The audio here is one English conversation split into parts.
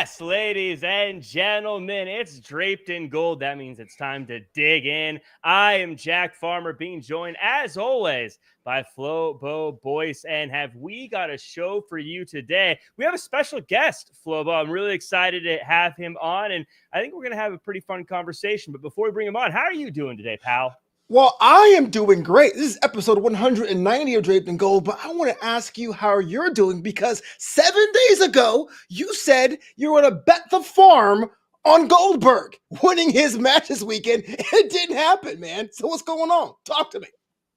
Yes, ladies and gentlemen, it's Draped in Gold. That means it's time to dig in. I am Jack Farmer, being joined, as always, by Flobo Boyce. And have we got a show for you today? We have a special guest, Flobo. I'm really excited to have him on, and I think we're going to have a pretty fun conversation. But before we bring him on, how are you doing today, pal? Well, I am doing great. This is episode 190 of Draped in Gold, but I want to ask you how you're doing because 7 days ago, you said you were going to bet the farm on Goldberg winning his match this weekend, and it didn't happen, man. So what's going on? Talk to me.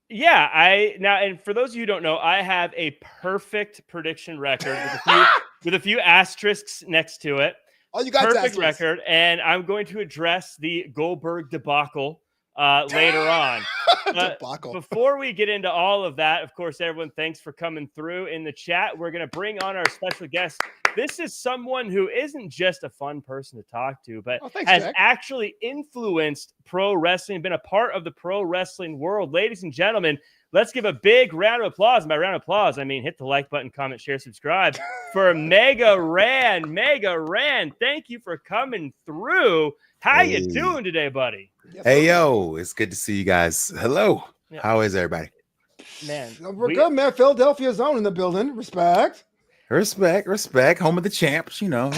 Yeah, and for those of you who don't know, I have a perfect prediction record with a few asterisks next to it. Oh, you got perfect record, and I'm going to address the Goldberg debacle later on. Before we get into all of that, of course, everyone, thanks for coming through in the chat. We're going to bring on our special guest. This is someone who isn't just a fun person to talk to, but has actually influenced pro wrestling, been a part of the pro wrestling world. Ladies and gentlemen, let's give a big round of applause. And by round of applause, I mean hit the like button, comment, share, subscribe for Mega Ran. Mega Ran, thank you for coming through. How you doing today, buddy? Hey, yo, it's good to see you guys. Hello. Yeah. How is everybody? Man, we're good, man. Philadelphia's own in the building. Respect. Home of the champs, you know.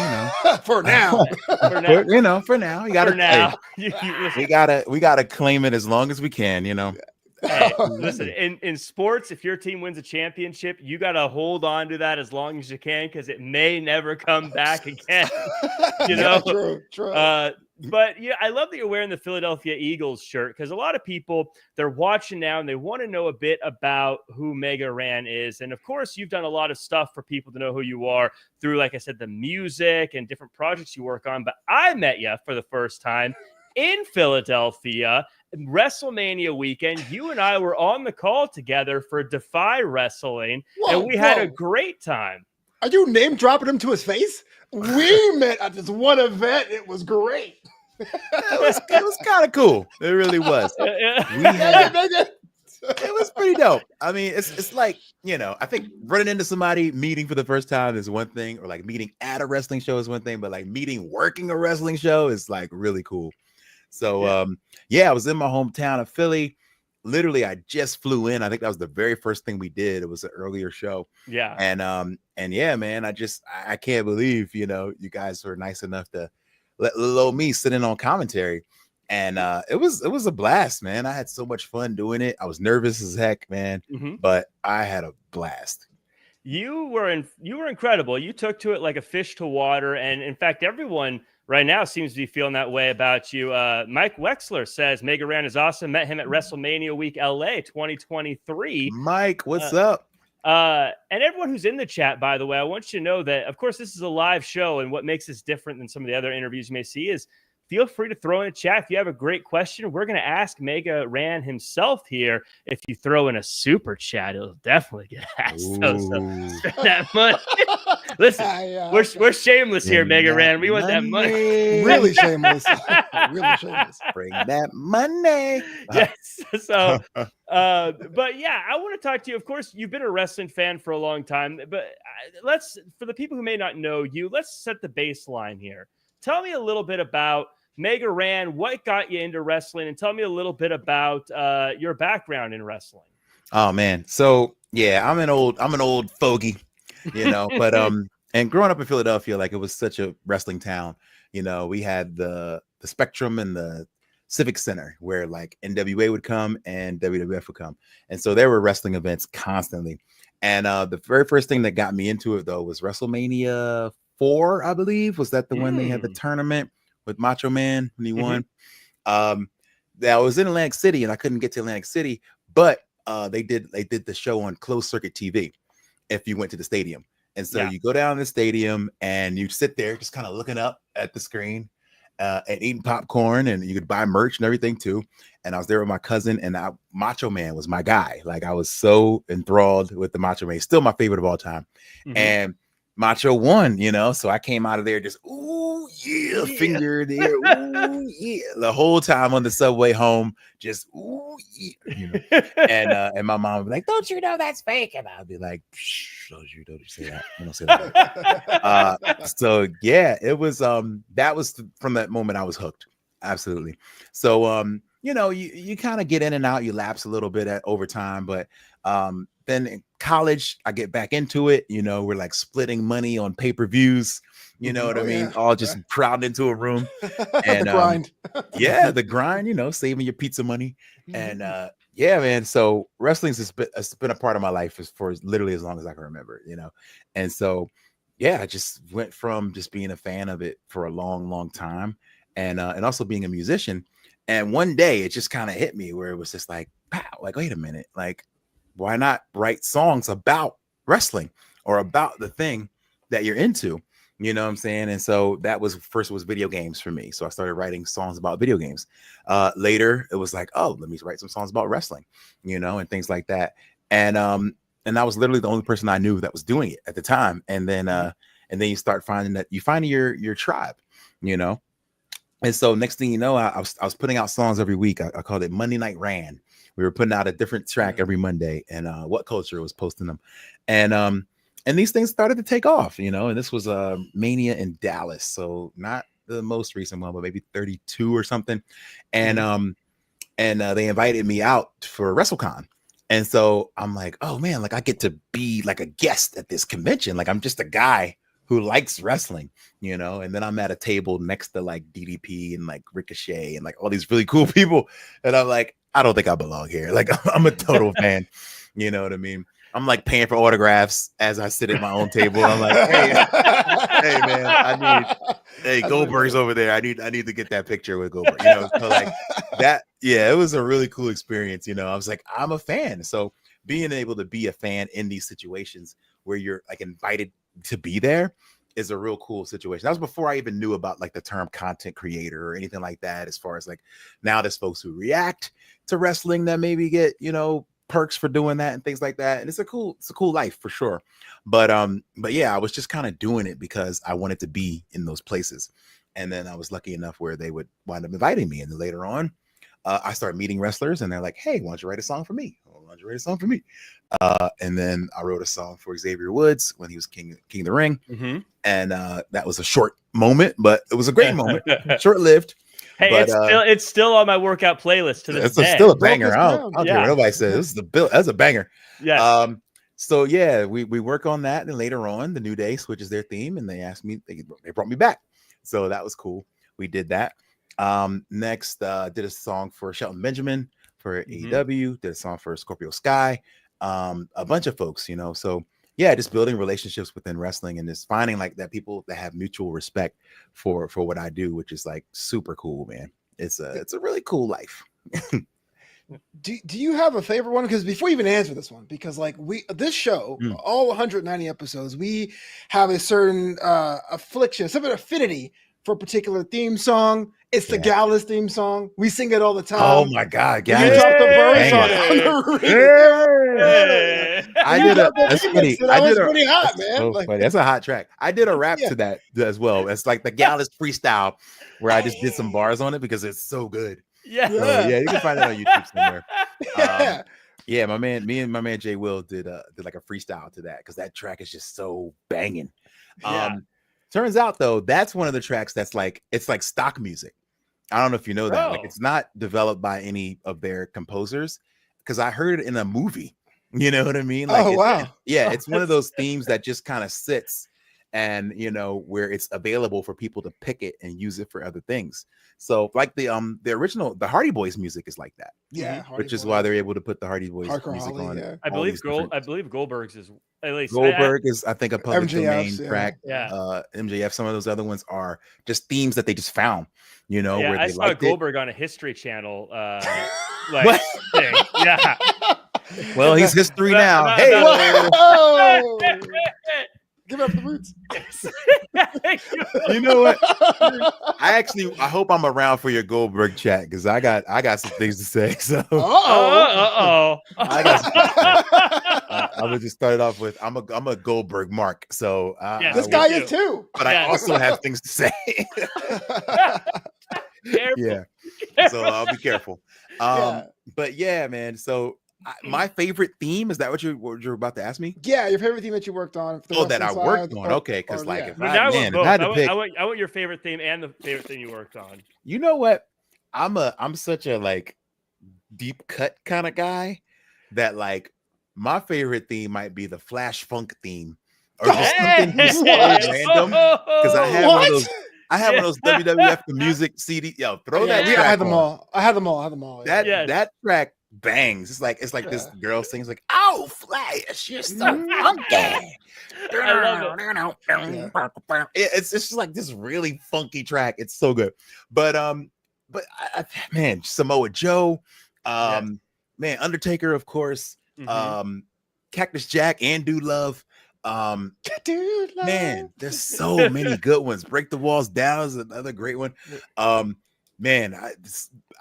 For now. For now. We gotta claim it as long as we can, you know. Hey, listen, in sports, if your team wins a championship, you got to hold on to that as long as you can because it may never come back again. You know, true. But yeah, I love that you're wearing the Philadelphia Eagles shirt because a lot of people, they're watching now and they want to know a bit about who Mega Ran is. And of course, you've done a lot of stuff for people to know who you are through, like I said, the music and different projects you work on. But I met you for the first time in Philadelphia, WrestleMania weekend. You and I were on the call together for Defy Wrestling, and we had a great time. Are you name dropping him to his face? We met at this one event. It was great. It was kind of cool. It really was. It was pretty dope. I mean, it's like, you know, I think running into somebody meeting for the first time is one thing, or like meeting at a wrestling show is one thing, but like working a wrestling show is like really cool. So, I was in my hometown of Philly. Literally, I just flew in. I think that was the very first thing we did. It was an earlier show. Yeah. And yeah, man, I can't believe, you know, you guys were nice enough to let little old me sit in on commentary. And it was a blast, man. I had so much fun doing it. I was nervous as heck, man, but I had a blast. You were incredible. You took to it like a fish to water. And in fact, everyone right now seems to be feeling that way about you. Mike Wexler says Mega Ran is awesome. Met him at WrestleMania Week LA 2023. Mike, what's up? And everyone who's in the chat, by the way, I want you to know that, of course, this is a live show. And what makes this different than some of the other interviews you may see is feel free to throw in a chat. If you have a great question, we're going to ask Mega Ran himself here. If you throw in a super chat, it'll definitely get asked. So spend that money. Listen, we're shameless here, Mega Ran. We want that money. Really shameless. Really shameless. Bring that money. Yes. So, but yeah, I want to talk to you. Of course, you've been a wrestling fan for a long time, but for the people who may not know you, let's set the baseline here. Tell me a little bit about Mega Ran, what got you into wrestling, and tell me a little bit about your background in wrestling. Oh man, so yeah, I'm an old fogey, you know. But and growing up in Philadelphia, like it was such a wrestling town. You know, we had the Spectrum and the Civic Center where like NWA would come and WWF would come, and so there were wrestling events constantly. And the very first thing that got me into it though was WrestleMania 4, I believe. Was that the one they had the tournament with Macho Man when he won? That was in Atlantic City, and I couldn't get to Atlantic City, but they did the show on closed circuit TV if you went to the stadium. And so you go down to the stadium and you sit there just kind of looking up at the screen and eating popcorn, and you could buy merch and everything too. And I was there with my cousin, and Macho Man was my guy. Like I was so enthralled with the Macho Man. He's still my favorite of all time. And Macho won, you know, so I came out of there just, ooh, yeah, the finger in the air. Ooh, yeah. The whole time on the subway home, just ooh, yeah, you know. And my mom would be like, "Don't you know that's fake?" And I'd be like, "Shh, don't you say that? You don't say that." So yeah, it was that was from that moment I was hooked. Absolutely. So you know, you kind of get in and out, you lapse a little bit over time, but then in college, I get back into it. You know, we're like splitting money on pay-per-views. You know what I mean? All just crowded into a room. And the grind. yeah, the grind, you know, saving your pizza money. And yeah, man. So wrestling's it's been a part of my life for literally as long as I can remember, you know. And so yeah, I just went from just being a fan of it for a long, long time and also being a musician. And one day it just kind of hit me where it was just like, pow, like, wait a minute, like, why not write songs about wrestling or about the thing that you're into? You know what I'm saying? And so that was video games for me. So I started writing songs about video games. Later, it was like, oh, let me write some songs about wrestling, you know, and things like that. And I was literally the only person I knew that was doing it at the time. And then you start finding that you find your tribe, you know. And so next thing you know, I was putting out songs every week. I called it Monday Night Ran. We were putting out a different track every Monday, and What Culture was posting them, and these things started to take off, you know. And this was Mania in Dallas, so not the most recent one, but maybe 32 or something. And they invited me out for WrestleCon, and so I'm like, oh man, like I get to be like a guest at this convention. Like I'm just a guy who likes wrestling, you know. And then I'm at a table next to like DDP and like Ricochet and like all these really cool people, and I'm like, I don't think I belong here. Like I'm a total fan, you know what I mean? I'm like paying for autographs as I sit at my own table. I'm like, hey man, Goldberg's over there. I need to get that picture with Goldberg, you know. So like that, yeah, it was a really cool experience, you know. I was like, I'm a fan. So being able to be a fan in these situations where you're like invited to be there is a real cool situation. That was before I even knew about like the term content creator or anything like that. As far as like now there's folks who react to wrestling that maybe get, you know, perks for doing that and things like that. And it's a cool life for sure. But yeah, I was just kind of doing it because I wanted to be in those places. And then I was lucky enough where they would wind up inviting me. And then later on, I started meeting wrestlers and they're like, hey, why don't you write a song for me? And then I wrote a song for Xavier Woods when he was King of the Ring. Mm-hmm. And that was a short moment, but it was a great moment, short-lived. Hey, but, it's still on my workout playlist to this day. It's still a banger. I don't care what nobody says. This is that's a banger. Yeah. So yeah, we work on that, and later on, the New Day switches their theme, and they asked me, they brought me back. So that was cool. We did that. Next, did a song for Shelton Benjamin for AEW. Did a song for Scorpio Sky. A bunch of folks, you know. So yeah, just building relationships within wrestling and just finding like that people that have mutual respect for what I do, which is like super cool, man. It's a really cool life. Do you have a favorite one? Because before you even answer this one, because like this show, all 190 episodes, we have a certain affliction, some affinity for a particular theme song. It's the Gallus theme song. We sing it all the time. Oh my God, Gallus! You dropped the verse on the I did that's funny. That was pretty hot, man. So funny. That's a hot track. I did a rap to that as well. It's like the Gallus freestyle where I just did some bars on it because it's so good. Yeah, so, yeah, you can find it on YouTube somewhere. Yeah, me and my man Jay Will did like a freestyle to that because that track is just so banging. Turns out though, that's one of the tracks that's like it's like stock music. I don't know if you know that. Like it's not developed by any of their composers because I heard it in a movie. You know what I mean? Like wow. It's one of those themes that just kind of sits and you know where it's available for people to pick it and use it for other things. So like the original the Hardy Boys music is like that. Yeah, which is why they're able to put the Hardy Boys music on. Yeah. I believe Goldberg's is at least Goldberg is I think a public domain track. Yeah. MJF. Some of those other ones are just themes that they just found. You know, where they I saw Goldberg on a History Channel like thing. Yeah. Well, he's history now. Hey, Give up the roots. You know what? I hope I'm around for your Goldberg chat because I got some things to say. So I got some things to say. I would just start it off with I'm a Goldberg mark. So this guy is too. But I also have things to say. Yeah. So I'll be careful. But yeah, man. So my favorite theme, is that what you're about to ask me? Yeah, your favorite theme that you worked on. That I worked on. Okay, because if I had to pick, I want your favorite theme and the favorite thing you worked on. You know what? I'm such a like deep cut kind of guy that like my favorite theme might be the Flash Funk theme or just something just so random because I have one of those. I have one of those WWF the music CD. Yo, throw that track. I had them all. I had them all. That track bangs. It's like this girl sings like, "Oh, Flash, you're so funky." It's just like this really funky track. It's so good. But man, Samoa Joe, man, Undertaker, of course, Cactus Jack and Dude Love. Man, there's so many good ones. Break the Walls Down is another great one. Man,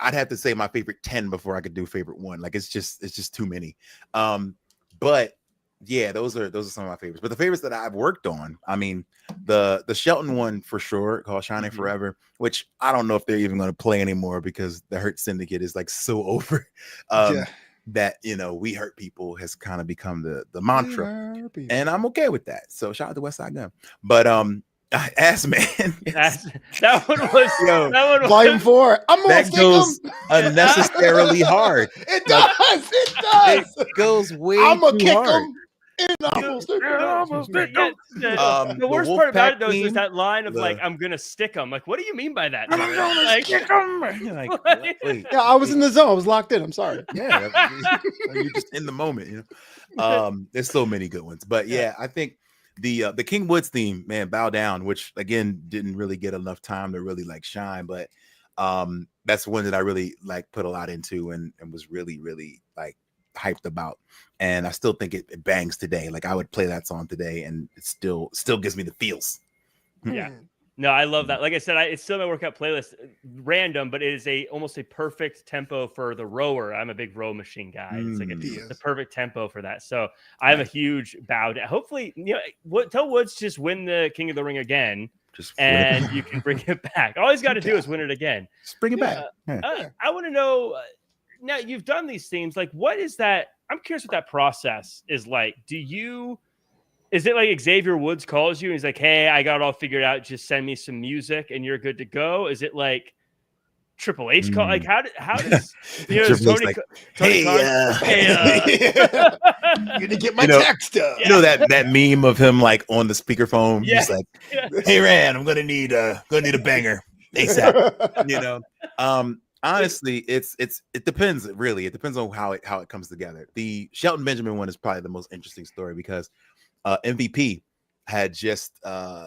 I'd have to say my favorite 10 before I could do favorite one. Like it's just too many. But yeah, those are some of my favorites. But the favorites that I've worked on, I mean, the Shelton one for sure, called Shining Forever, which I don't know if they're even going to play anymore because the Hurt Syndicate is like so over. That We Hurt People has kind of become the mantra, and I'm okay with that. So shout out to West Side Gun. But Ass Man, that one was Volume 4. That goes unnecessarily hard. It does. It goes way too hard. The worst part about it though is that line of like, I'm gonna stick them. Like, what do you mean by that? I'm gonna stick them. Wait. Yeah, I was in the zone. I was locked in. I'm sorry. Yeah, you're just in the moment. There's so many good ones, but yeah, I think the King Woods theme, man, Bow Down, which again didn't really get enough time to really like shine, but that's one that I really like put a lot into and was really like hyped about, and I still think it bangs today. Like I would play that song today and it still gives me the feels. Yeah, no, I love that. Like I said, it's still my workout playlist, random, but it is almost a perfect tempo for the rower. I'm a big row machine guy. It's like the perfect tempo for that. So I'm a huge bow down. Hopefully, tell Woods just win the King of the Ring again, and you can bring it back. All he's got to do is win it again. Just bring it back. I want to know. Now you've done these themes. Like, what is that? I'm curious what that process is like. Is it like Xavier Woods calls you and he's like, "Hey, I got it all figured out. Just send me some music and you're good to go"? Is it like Triple H call? Like, how does Tony? Like, Tony you didn't get my text. That meme of him like on the speakerphone, just like, "Hey, Rand, I'm gonna need a banger ASAP." Honestly, it depends. Really, it depends on how it comes together. The Shelton Benjamin one is probably the most interesting story because MVP had just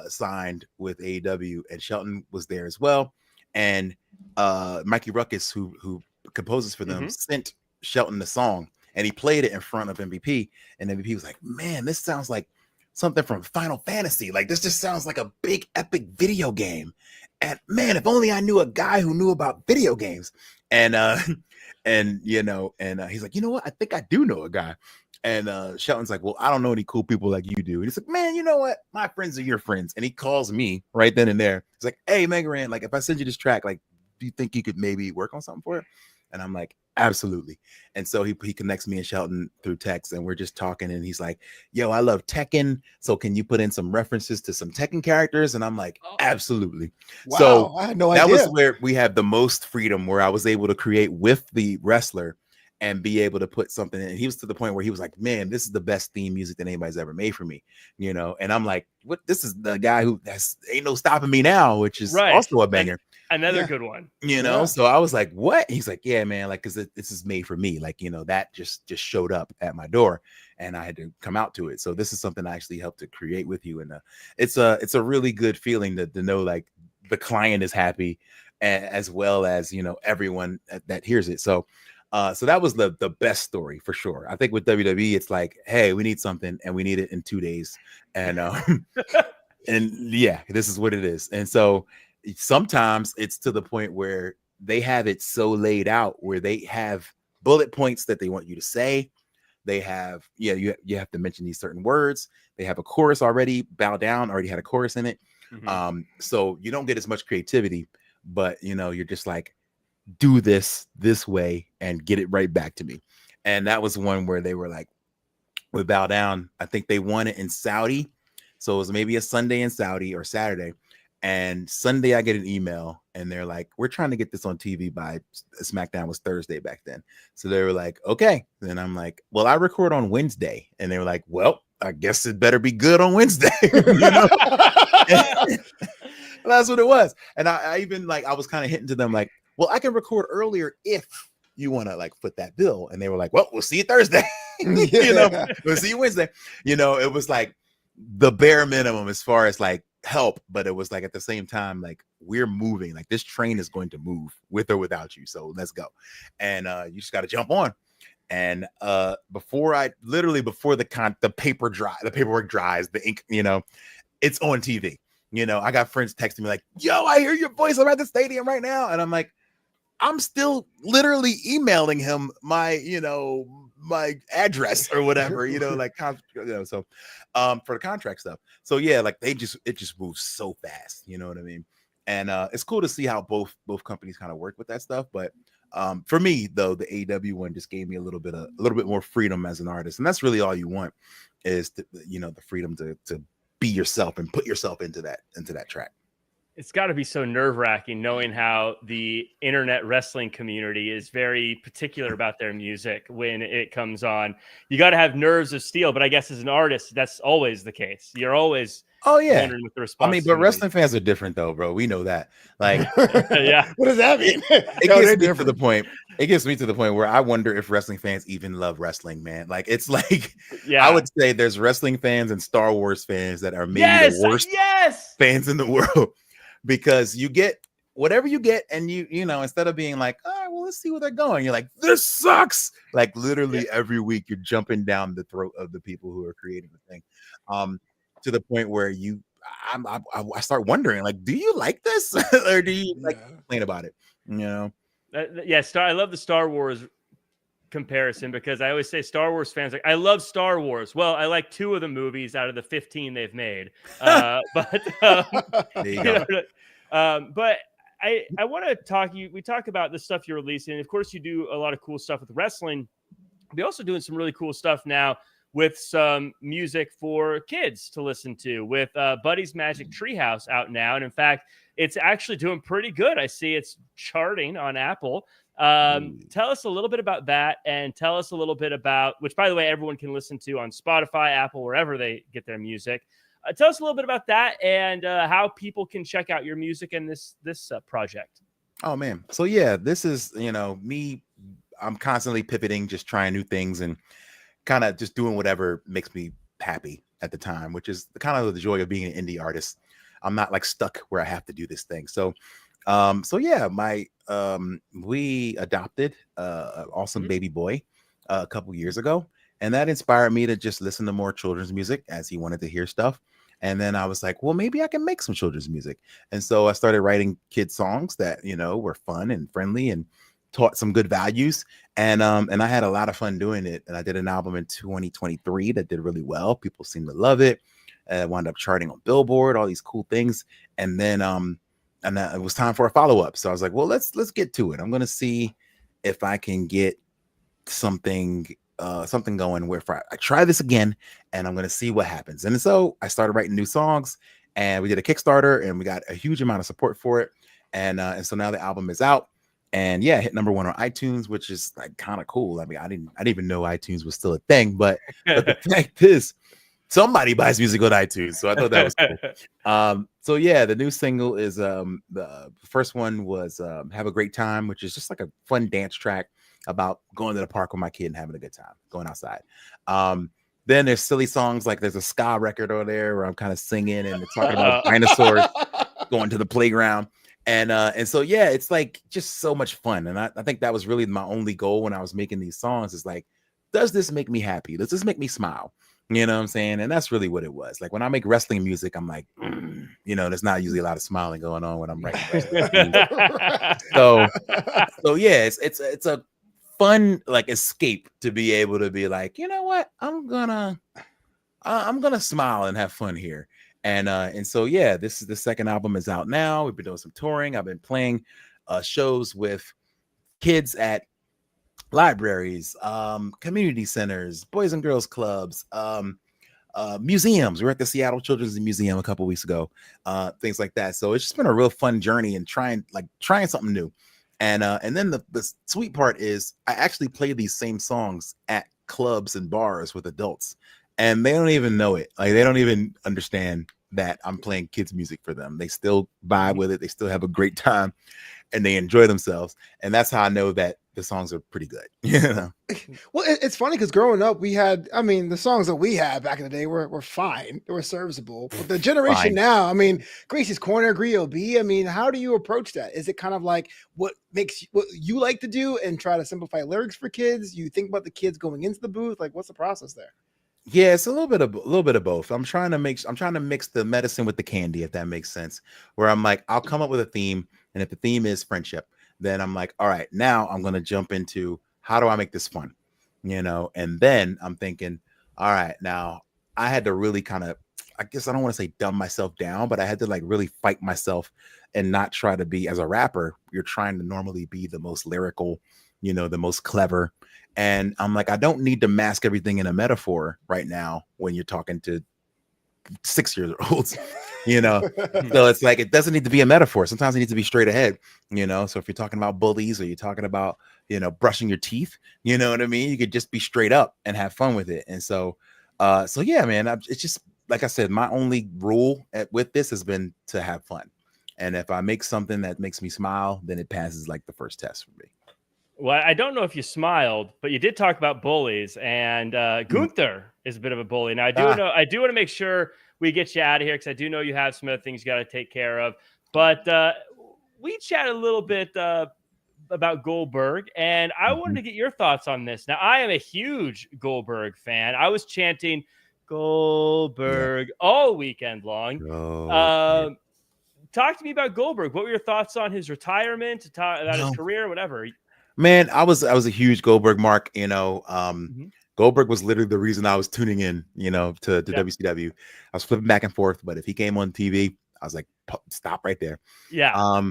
signed with AEW, and Shelton was there as well. And Mikey Ruckus, who composes for them, sent Shelton the song, and he played it in front of MVP. And MVP was like, "Man, this sounds like something from Final Fantasy. Like this just sounds like a big epic video game. And man, if only I knew a guy who knew about video games." And he's like, "You know what? I think I do know a guy." And Shelton's like, "Well, I don't know any cool people like you do." And he's like, "Man, you know what? My friends are your friends." And he calls me right then and there. He's like, "Hey, Mega Ran, like if I send you this track, like, do you think you could maybe work on something for it?" And I'm like, "Absolutely." And so he connects me and Shelton through text, and we're just talking. And he's like, "Yo, I love Tekken. So can you put in some references to some Tekken characters?" And I'm like, "Absolutely." Wow, so I had no idea. That was where we had the most freedom, where I was able to create with the wrestler and be able to put something in. And he was to the point where he was like, "Man, this is the best theme music that anybody's ever made for me." And I'm like, "What? This is the guy who ain't no stopping me now," which is also a banger. Another good one. So I was like, "What?" He's like, "Yeah, man, like, because this is made for me." Like, that just showed up at my door and I had to come out to it. So this is something I actually helped to create with you. And it's a really good feeling to know like the client is happy as well as, everyone that hears it. So So that was the best story for sure. I think with WWE, it's like, hey, we need something and we need it in 2 days. And and yeah, this is what it is. And so sometimes it's to the point where they have it so laid out where they have bullet points that they want you to say. They have, you have to mention these certain words. They have a chorus already, bow down, already had a chorus in it. So you don't get as much creativity, but you're just like, do this way and get it right back to me. And that was one where they were like, with bow down, I think they won it in Saudi. So it was maybe a Sunday in Saudi or Saturday. And Sunday I get an email and they're like, we're trying to get this on TV by SmackDown was Thursday back then. So they were like, okay. Then I'm like, well, I record on Wednesday. And they were like, well, I guess it better be good on Wednesday. That's what it was. And I even I was kind of hitting to them like, well, I can record earlier if you want to like foot that bill. And they were like, well, we'll see you Thursday. We'll see you Wednesday. It was like the bare minimum as far as like help, but it was like at the same time, like we're moving, like this train is going to move with or without you. So let's go. And you just got to jump on. And before the paperwork dries, the ink, it's on TV. I got friends texting me like, yo, I hear your voice. I'm at the stadium right now. And I'm like, I'm still literally emailing him my address or whatever, so for the contract stuff. So yeah, like it just moves so fast, you know what I mean? And it's cool to see how both companies kind of work with that stuff. But for me though, the AEW one just gave me a little bit more freedom as an artist. And that's really all you want is the freedom to be yourself and put yourself into that track. It's got to be so nerve-wracking knowing how the internet wrestling community is very particular about their music when it comes on. You got to have nerves of steel, but I guess as an artist, that's always the case. You're always wondering with the response. I mean, but wrestling fans are different though, bro. We know that. Like, yeah. What does that mean? It gets me to the point. It gets me to the point where I wonder if wrestling fans even love wrestling, man. Like, it's like, I would say there's wrestling fans and Star Wars fans that are maybe the worst fans in the world. Because you get whatever you get, and you instead of being like, all right, well, let's see where they're going, you're like, this sucks. Like literally every week you're jumping down the throat of the people who are creating the thing, to the point where I start wondering, like, do you like this or do you complain about it? I love the Star Wars comparison because I always say Star Wars fans like, I love Star Wars. Well, I like 2 of the movies out of the 15 they've made. But there you go. But I want to talk. We talk about the stuff you're releasing. Of course, you do a lot of cool stuff with wrestling. We're also doing some really cool stuff now with some music for kids to listen to. With Buddy's Magic Treehouse out now, and in fact, it's actually doing pretty good. I see it's charting on Apple. Tell us a little bit about that, and tell us a little bit about, which by the way, everyone can listen to on Spotify, Apple, wherever they get their music. Tell us a little bit about that and how people can check out your music and this project. Oh man. So yeah, this is, me, I'm constantly pivoting, just trying new things and kind of just doing whatever makes me happy at the time, which is kind of the joy of being an indie artist. I'm not like stuck where I have to do this thing. So we adopted an awesome baby boy a couple years ago, and that inspired me to just listen to more children's music as he wanted to hear stuff. And then I was like, well, maybe I can make some children's music. And so I started writing kid songs that, were fun and friendly and taught some good values. And I had a lot of fun doing it. And I did an album in 2023 that did really well. People seemed to love it. Wound up charting on Billboard, all these cool things. And then it was time for a follow-up. So I was like, well, let's get to it. I'm going to see if I can get something going where I try this again and I'm going to see what happens. And so I started writing new songs, and we did a Kickstarter and we got a huge amount of support for it. And so now the album is out, and hit number 1 on iTunes, which is like kind of cool. I mean, I didn't even know iTunes was still a thing, but the fact is, somebody buys music on iTunes. So I thought that was cool. So the new single is the first one was Have a Great Time, which is just like a fun dance track about going to the park with my kid and having a good time, going outside. Then there's silly songs, like there's a ska record over there where I'm kind of singing and talking about dinosaurs going to the playground. And so yeah, it's like just so much fun. And I think that was really my only goal when I was making these songs, is like, does this make me happy? Does this make me smile? You know what I'm saying? And that's really what it was. Like when I make wrestling music, I'm like, there's not usually a lot of smiling going on when I'm writing wrestling music. So yeah, it's a fun like escape to be able to be like, you know what, I'm gonna smile and have fun here. And so yeah, this is the second album is out now. We've been doing some touring. I've been playing shows with kids at libraries, community centers, boys and girls clubs, museums. We were at the Seattle Children's Museum a couple weeks ago, things like that. So it's just been a real fun journey and trying something new. And then the sweet part is I actually play these same songs at clubs and bars with adults, and they don't even know it. Like they don't even understand that I'm playing kids music for them. They still vibe with it. They still have a great time and they enjoy themselves. And that's how I know that the songs are pretty good. Well, it's funny because growing up, we had, the songs that we had back in the day were fine. They were serviceable. But the generation now, Gracie's Corner, Grio B, how do you approach that? Is it kind of like what you like to do and try to simplify lyrics for kids? You think about the kids going into the booth? Like, what's the process there? Yeah, it's a little bit of both. I'm trying to mix the medicine with the candy, if that makes sense. Where I'm like, I'll come up with a theme, and if the theme is friendship, then I'm like, all right, now I'm gonna jump into how do I make this fun, And then I'm thinking, all right, now I had to really kind of, I guess I don't want to say dumb myself down, but I had to like really fight myself and not try to be, as a rapper, you're trying to normally be the most lyrical, the most clever. And I'm like, I don't need to mask everything in a metaphor right now when you're talking to 6-year-olds, So it's like, it doesn't need to be a metaphor. Sometimes it needs to be straight ahead, So if you're talking about bullies or you're talking about, brushing your teeth, you know what I mean? You could just be straight up and have fun with it. And so yeah, man, it's just, like I said, my only rule with this has been to have fun. And if I make something that makes me smile, then it passes like the first test for me. Well, I don't know if you smiled, but you did talk about bullies, and Gunther is a bit of a bully. Now, I do want to make sure we get you out of here because I do know you have some other things you got to take care of. But we chatted a little bit about Goldberg, and I wanted to get your thoughts on this. Now, I am a huge Goldberg fan. I was chanting Goldberg all weekend long. Talk to me about Goldberg. What were your thoughts on his retirement, about his career, whatever? Man, I was a huge Goldberg mark, Goldberg was literally the reason I was tuning in, to WCW. I was flipping back and forth, but if he came on TV, I was like, stop right there. Yeah.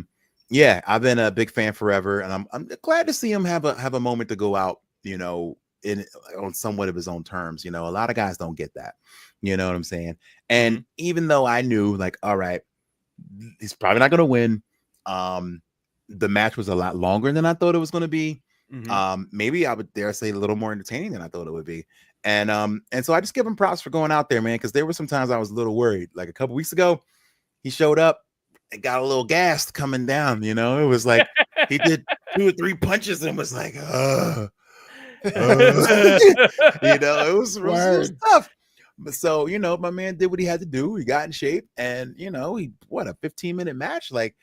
Yeah, I've been a big fan forever, and I'm glad to see him have a moment to go out, on somewhat of his own terms. A lot of guys don't get that. You know what I'm saying? And even though I knew, like, all right, he's probably not going to win. The match was a lot longer than I thought it was going to be. Maybe I would dare say a little more entertaining than I thought it would be. And so I just give him props for going out there, man, because there were some times I was a little worried. Like a couple weeks ago, he showed up and got a little gassed coming down. It was like he did 2 or 3 punches and was like, it was tough. But so, my man did what he had to do. He got in shape, and he a 15-minute match. Like,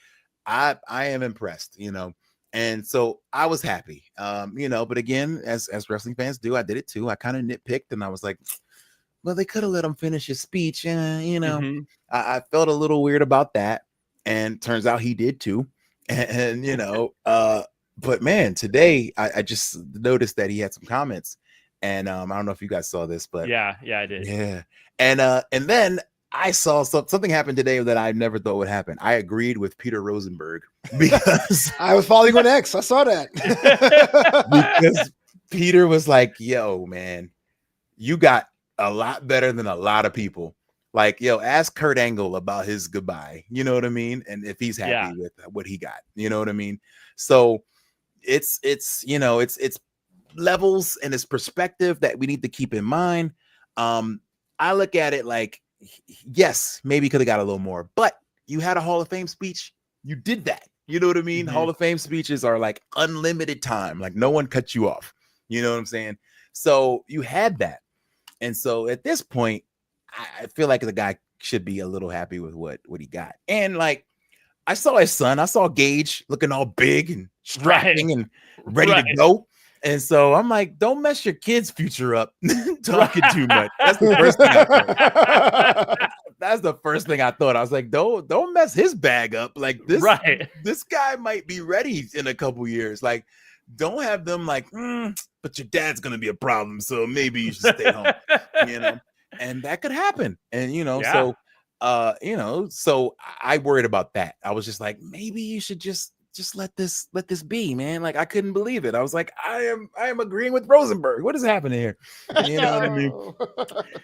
I am impressed, and so I was happy, but again, as wrestling fans do, I did it too. I kind of nitpicked, and I was like, well, they could have let him finish his speech. I felt a little weird about that, and turns out he did too. And but man, today I just noticed that he had some comments, and I don't know if you guys saw this, but yeah, I did. Yeah, and then I saw something happen today that I never thought would happen. I agreed with Peter Rosenberg because I was following on X. I saw that. Because Peter was like, yo, man, you got a lot better than a lot of people. Like, yo, ask Kurt Angle about his goodbye. You know what I mean? And if he's happy with what he got, you know what I mean? So it's levels and it's perspective that we need to keep in mind. I look at it like, yes, maybe could have got a little more, but you had a Hall of Fame speech. You did that. You know what I mean? Hall of Fame speeches are like unlimited time. Like no one cut you off. You know what I'm saying? So you had that. And so at this point, I feel like the guy should be a little happy with what he got. And like, I saw his son. I saw Gage looking all big and strapping and ready to go. And so I'm like, don't mess your kid's future up talking too much. That's the first thing I thought. That's the first thing I thought. I was like, don't mess his bag up. Like this guy might be ready in a couple years. Like, don't have them like, but your dad's gonna be a problem, so maybe you should stay home. And that could happen. And so so I worried about that. I was just like, maybe you should just let this be, man. Like, I couldn't believe it. I was like, I am agreeing with Rosenberg. What is happening here? You know what I mean?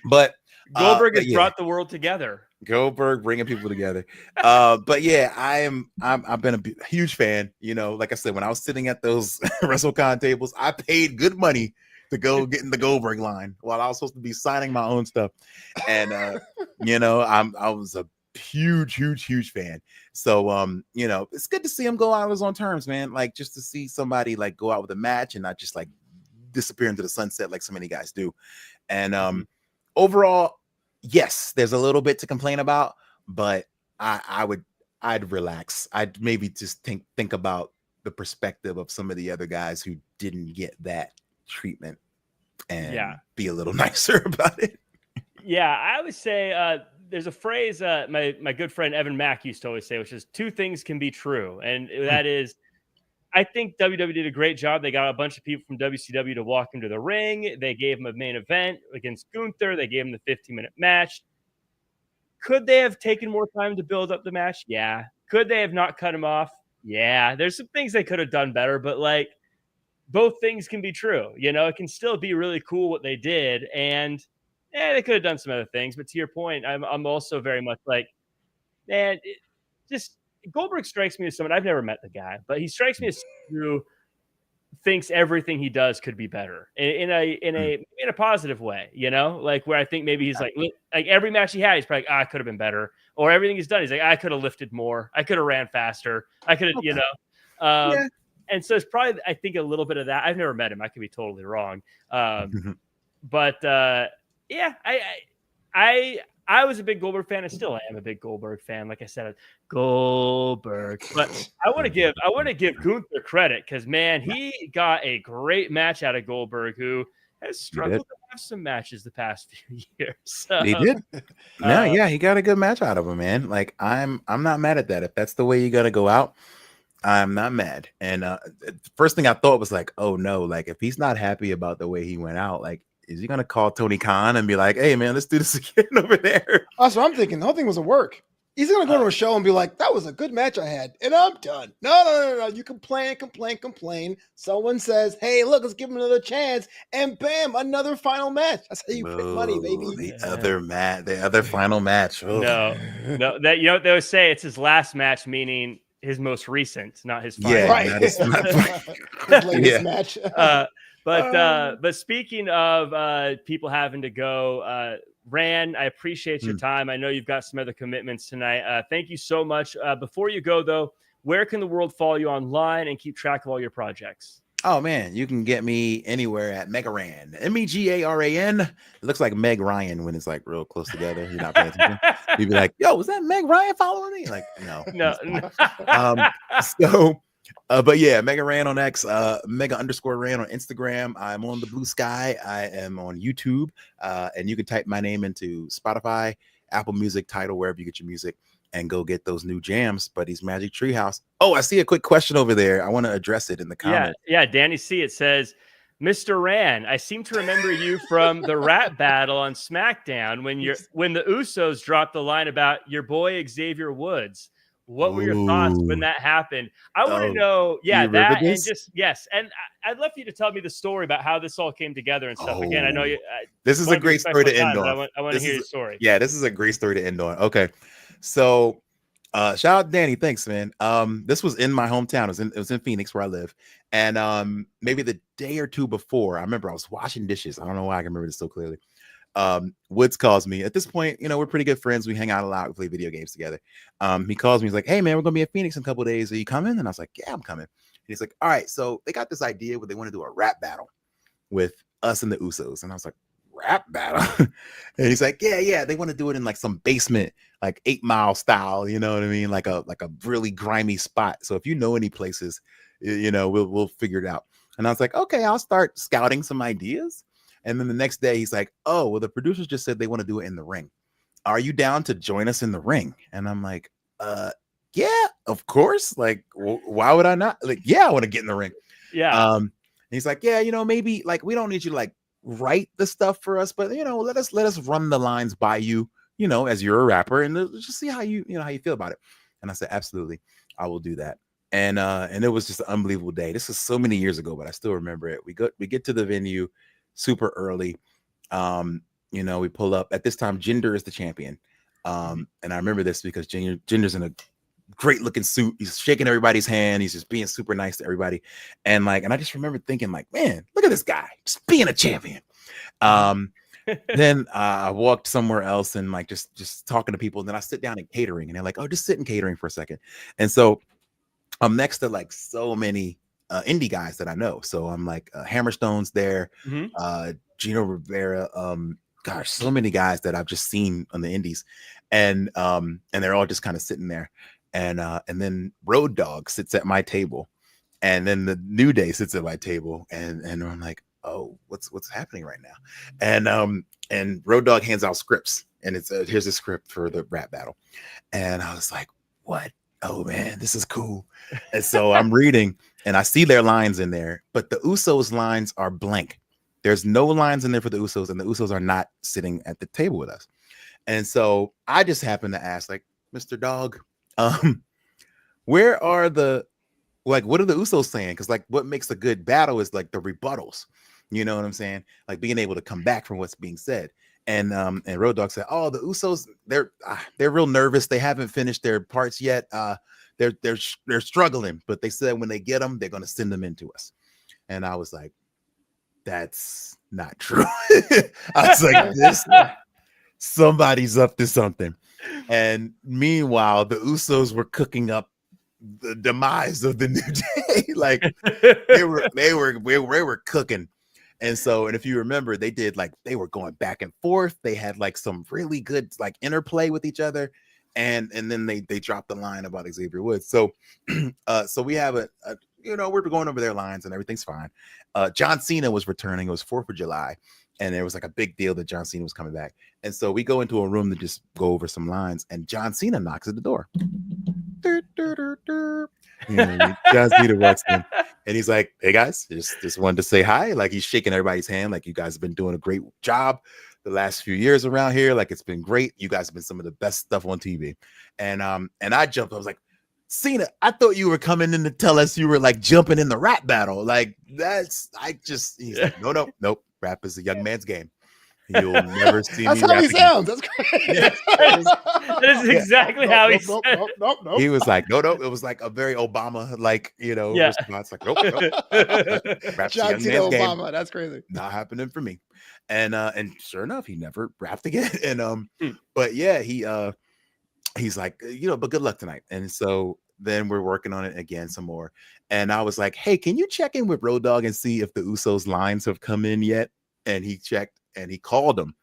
But Goldberg has brought the world together. Goldberg bringing people together. But yeah, I've been a huge fan. Like I said, when I was sitting at those WrestleCon tables, I paid good money to go get in the Goldberg line while I was supposed to be signing my own stuff. And I was a huge fan. So it's good to see him go out on his own terms, man. Like, just to see somebody like go out with a match and not just like disappear into the sunset like so many guys do. And overall, yes, there's a little bit to complain about, but I'd relax. I'd maybe just think about the perspective of some of the other guys who didn't get that treatment and be a little nicer about it. Yeah, I would say there's a phrase my good friend Evan Mack used to always say, which is two things can be true. And that is, I think WWE did a great job. They got a bunch of people from WCW to walk into the ring. They gave him a main event against Gunther. They gave him the 15-minute match. Could they have taken more time to build up the match? Yeah. Could they have not cut him off? Yeah. There's some things they could have done better, but like, both things can be true. It can still be really cool what they did. And they could have done some other things. But to your point, I'm also very much like, man, Goldberg strikes me as someone, I've never met the guy, but he strikes me as someone who thinks everything he does could be better in a positive way, like where I think maybe he's like every match he had, he's probably like, I could have been better, or everything he's done, he's like, I could have lifted more. I could have ran faster. I could have, And so it's probably, I think, a little bit of that. I've never met him. I could be totally wrong. But I was a big Goldberg fan. I still am a big Goldberg fan. Like I said, Goldberg. But I want to give Gunther credit because, man, he got a great match out of Goldberg, who has struggled to have some matches the past few years. He did. He got a good match out of him, man. Like, I'm not mad at that. If that's the way you got to go out, I'm not mad. And first thing I thought was like, oh no, like if he's not happy about the way he went out, like, is he gonna call Tony Khan and be like, hey man, let's do this again over there? That's what I'm thinking. The whole thing was a work. He's gonna go to a show and be like, that was a good match I had, and I'm done. No. You complain. Someone says, hey, look, let's give him another chance, and bam, another final match. That's how you print money, baby. The other final match. Oh. No, that they always say it's his last match, meaning his most recent, not his final. Right. His latest match. But speaking of people having to go, Ran, I appreciate your time. I know you've got some other commitments tonight. Thank you so much. Before you go, though, where can the world follow you online and keep track of all your projects? Oh man, you can get me anywhere at Megaran. Megaran. It looks like Meg Ryan when it's like real close together. You're not paying attention. You'd be like, yo, was that Meg Ryan following me? Like, no. But yeah, Megaran on X, Mega_Ran on Instagram. I'm on the Blue Sky. I am on YouTube. And you can type my name into Spotify, Apple Music, Tidal, wherever you get your music, and go get those new jams, Buddy's Magic Treehouse. Oh, I see a quick question over there. I want to address it in the comments. Yeah, Danny C. It says, Mr. Ran, I seem to remember you from the rap battle on SmackDown when the Usos dropped the line about your boy Xavier Woods. What were your thoughts when that happened? I want to know, that and just and I'd love for you to tell me the story about how this all came together and stuff. Again, I know you. This is a great story to end on. I want to hear your story. Yeah, this is a great story to end on. Okay, so shout out Danny, thanks, man. This was in my hometown. It was in Phoenix where I live, and maybe the day or two before, I remember I was washing dishes. I don't know why I can remember this so clearly. Woods calls me. At this point, we're pretty good friends. We hang out a lot. We play video games together. He calls me. He's like, hey man, we're gonna be in Phoenix in a couple of days. Are you coming? And I was like, yeah, I'm coming. And he's like, all right, so they got this idea where they want to do a rap battle with us and the Usos. And I was like, rap battle? And he's like, yeah, they want to do it in like some basement like 8 Mile style, you know what I mean? Like a really grimy spot. So if you know any places, we'll figure it out. And I was like, okay, I'll start scouting some ideas. And then the next day he's like, oh, well, the producers just said they want to do it in the ring. Are you down to join us in the ring? And I'm like, yeah, of course. Like, why would I not? Like, yeah, I want to get in the ring. Yeah. And he's like, yeah, maybe like we don't need you to like write the stuff for us, but let us run the lines by you, as you're a rapper, and let's just see how you feel about it. And I said, absolutely, I will do that. And it was just an unbelievable day. This is so many years ago, but I still remember it. We get to the venue super early. We pull up. At this time, Jinder is the champion. And I remember this because Jinder's in a great looking suit. He's shaking everybody's hand. He's just being super nice to everybody. And I just remember thinking like, man, look at this guy just being a champion. Then I walked somewhere else and like just talking to people. And then I sit down in catering and they're like, oh, just sit in catering for a second. And so I'm next to like so many indie guys that I know. So I'm like Hammerstone's there, Gino Rivera, gosh, so many guys that I've just seen on the indies, and they're all just kind of sitting there, and then Road Dogg sits at my table, and then the New Day sits at my table, and I'm like, oh, what's happening right now, and Road Dogg hands out scripts, and it's here's a script for the rap battle, and I was like, what? Oh man, this is cool. And so I'm reading, and I see their lines in there, but the Usos lines are blank. There's no lines in there for the Usos, and the Usos are not sitting at the table with us. And so I just happened to ask, like, Mr. Dog, where are what are the Usos saying? Because like what makes a good battle is like the rebuttals. You know what I'm saying? Like being able to come back from what's being said. And Road Dogg said, oh, the Usos, they're real nervous. They haven't finished their parts yet. They're struggling, but they said when they get them, they're going to send them into us. And I was like, that's not true. I was like, somebody's up to something. And meanwhile, the Usos were cooking up the demise of the New Day. Like they were cooking. And if you remember, they were going back and forth. They had like some really good like interplay with each other. And then they dropped the line about Xavier Woods. So we have we're going over their lines and everything's fine. John Cena was returning. It was 4th of July. And there was like a big deal that John Cena was coming back. And so we go into a room to just go over some lines. And John Cena knocks at the door. John Cena walks in and he's like, hey guys, just wanted to say hi. Like he's shaking everybody's hand. Like you guys have been doing a great job the last few years around here. Like it's been great. You guys have been some of the best stuff on TV. And I jumped. I was like, Cena, I thought you were coming in to tell us you were like jumping in the rap battle. Like he's like, nope. Rap is a young man's game. You'll never see That's me. That's how he sounds. That's great. Yeah. That is exactly how he sounds. Nope. He was like, no. It was like a very Obama, response. Like, nope. Rap's a young John Cena man's game. Obama. That's crazy. Not happening for me. And sure enough, he never rapped again. And but yeah, he's like, but good luck tonight. And so then we're working on it again some more. And I was like, hey, can you check in with Road Dogg and see if the Usos lines have come in yet? And he checked and he called him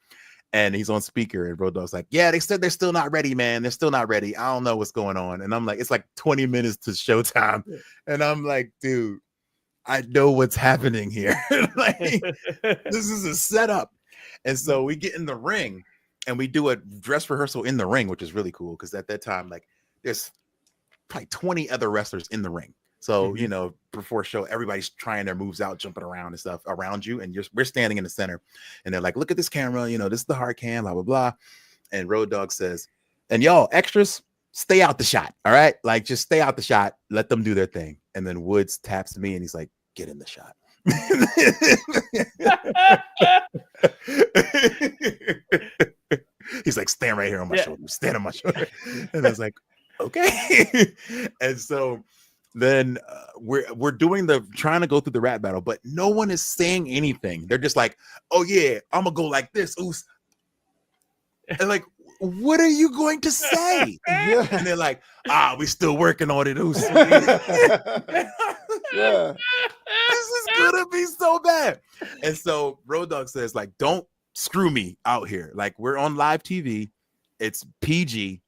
and he's on speaker. And Road Dogg's like, yeah, they said they're still not ready, man. They're still not ready. I don't know what's going on. And I'm like, it's like 20 minutes to showtime. And I'm like, dude, I know what's happening here. Like, this is a setup. And so we get in the ring and we do a dress rehearsal in the ring, which is really cool. Cause at that time, like there's probably 20 other wrestlers in the ring. So, before show, everybody's trying their moves out, jumping around and stuff around you. And we're standing in the center and they're like, look at this camera, this is the hard cam, blah, blah, blah. And Road Dogg says, and y'all extras, stay out the shot. All right. Like just stay out the shot. Let them do their thing. And then Woods taps me and he's like, get in the shot. He's like, stand right here on my shoulder. Stand on my shoulder. And I was like, okay. And so then we're doing trying to go through the rap battle, but no one is saying anything. They're just like, oh yeah, I'm gonna go like this. Ooh. And like, what are you going to say? And they're like, we're still working on it. Ooh. Yeah. This is gonna be so bad. And so Road Dogg says, like, don't screw me out here. Like, we're on live TV. It's PG.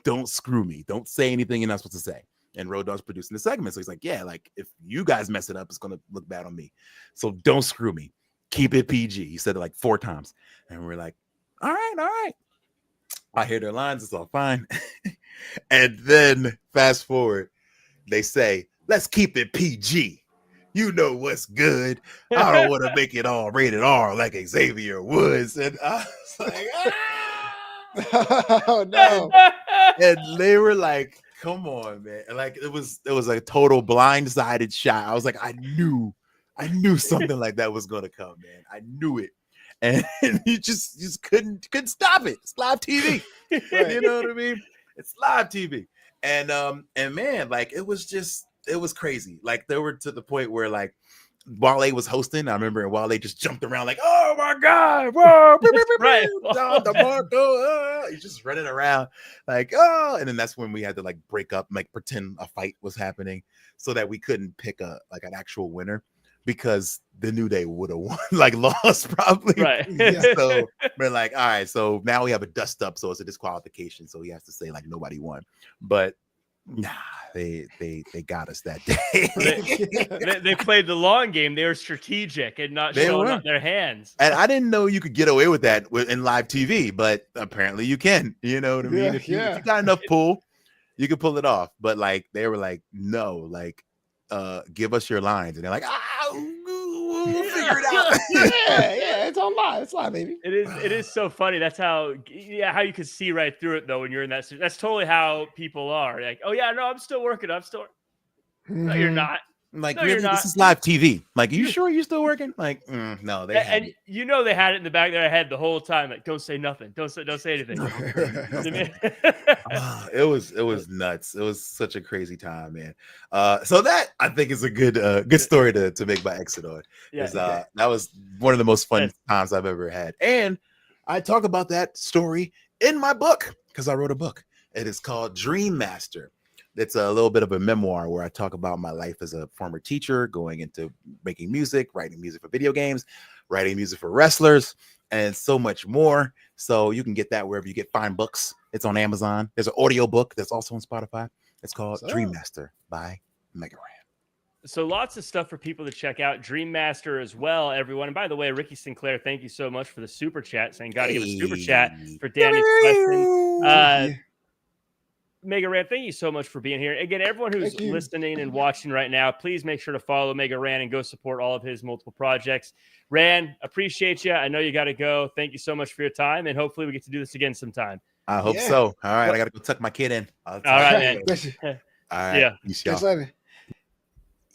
don't screw me. Don't say anything you're not supposed to say. And Road Dogg's producing the segment. So he's like, yeah, like if you guys mess it up, it's going to look bad on me. So don't screw me. Keep it PG. He said it like 4 times. And we're like, all right. I hear their lines. It's all fine. And then fast forward, they say, let's keep it PG. You know what's good. I don't want to make it all rated R like Xavier Woods. And I was like, oh no. And they were like, come on, man. Like it was a total blindsided shot. I was like, I knew something like that was gonna come, man. I knew it. And you just couldn't stop it. It's live TV. Right. You know what I mean? It's live TV. And man, like it was crazy. Like they were to the point where like Wale was hosting. I remember Wale just jumped around like, oh my God, whoa, right. John DeMarco, he's just running around like, oh, and then that's when we had to like break up, like pretend a fight was happening so that we couldn't pick an actual winner because the New Day would have won, like lost probably. Right. So we're like, all right, so now we have a dust up, so it's a disqualification. So he has to say like nobody won. But nah, they got us that day. they played the long game. They were strategic and not showing up their hands. And I didn't know you could get away with that in live TV, but apparently you can. You know what I mean? If you got enough pull, you can pull it off. But like they were like, no, like give us your lines, and they're like, we'll figure it out. yeah, it's on live. It's live, baby. It is so funny. That's how you can see right through it though when you're in that. That's totally how people are. Like, oh yeah, no, I'm still working. No, you're not. Like, no, really, this is live TV. Like, are you sure you're still working? Like, no, they and you know they had it in the back of their head the whole time. Like, don't say nothing. Don't say anything. It was nuts. It was such a crazy time, man. So that I think is a good story to make by exit on. That was one of the most fun times I've ever had, and I talk about that story in my book because I wrote a book. It is called Dream Master. It's a little bit of a memoir where I talk about my life as a former teacher, going into making music, writing music for video games, writing music for wrestlers, and so much more. So you can get that wherever you get fine books. It's on Amazon. There's an audio book that's also on Spotify. It's called Dream Master by Mega Ran. So lots of stuff for people to check out. Dream Master as well, everyone. And by the way, Ricky Sinclair, thank you so much for the super chat, saying got to give a super chat for Danny's question. Mega Ran, thank you so much for being here. Again, everyone who's listening and watching right now, please make sure to follow Mega Ran and go support all of his multiple projects. Ran, appreciate you. I know you got to go. Thank you so much for your time, and hopefully we get to do this again sometime. I hope so. All right, I got to go tuck my kid in. All right, man. All right. Yeah.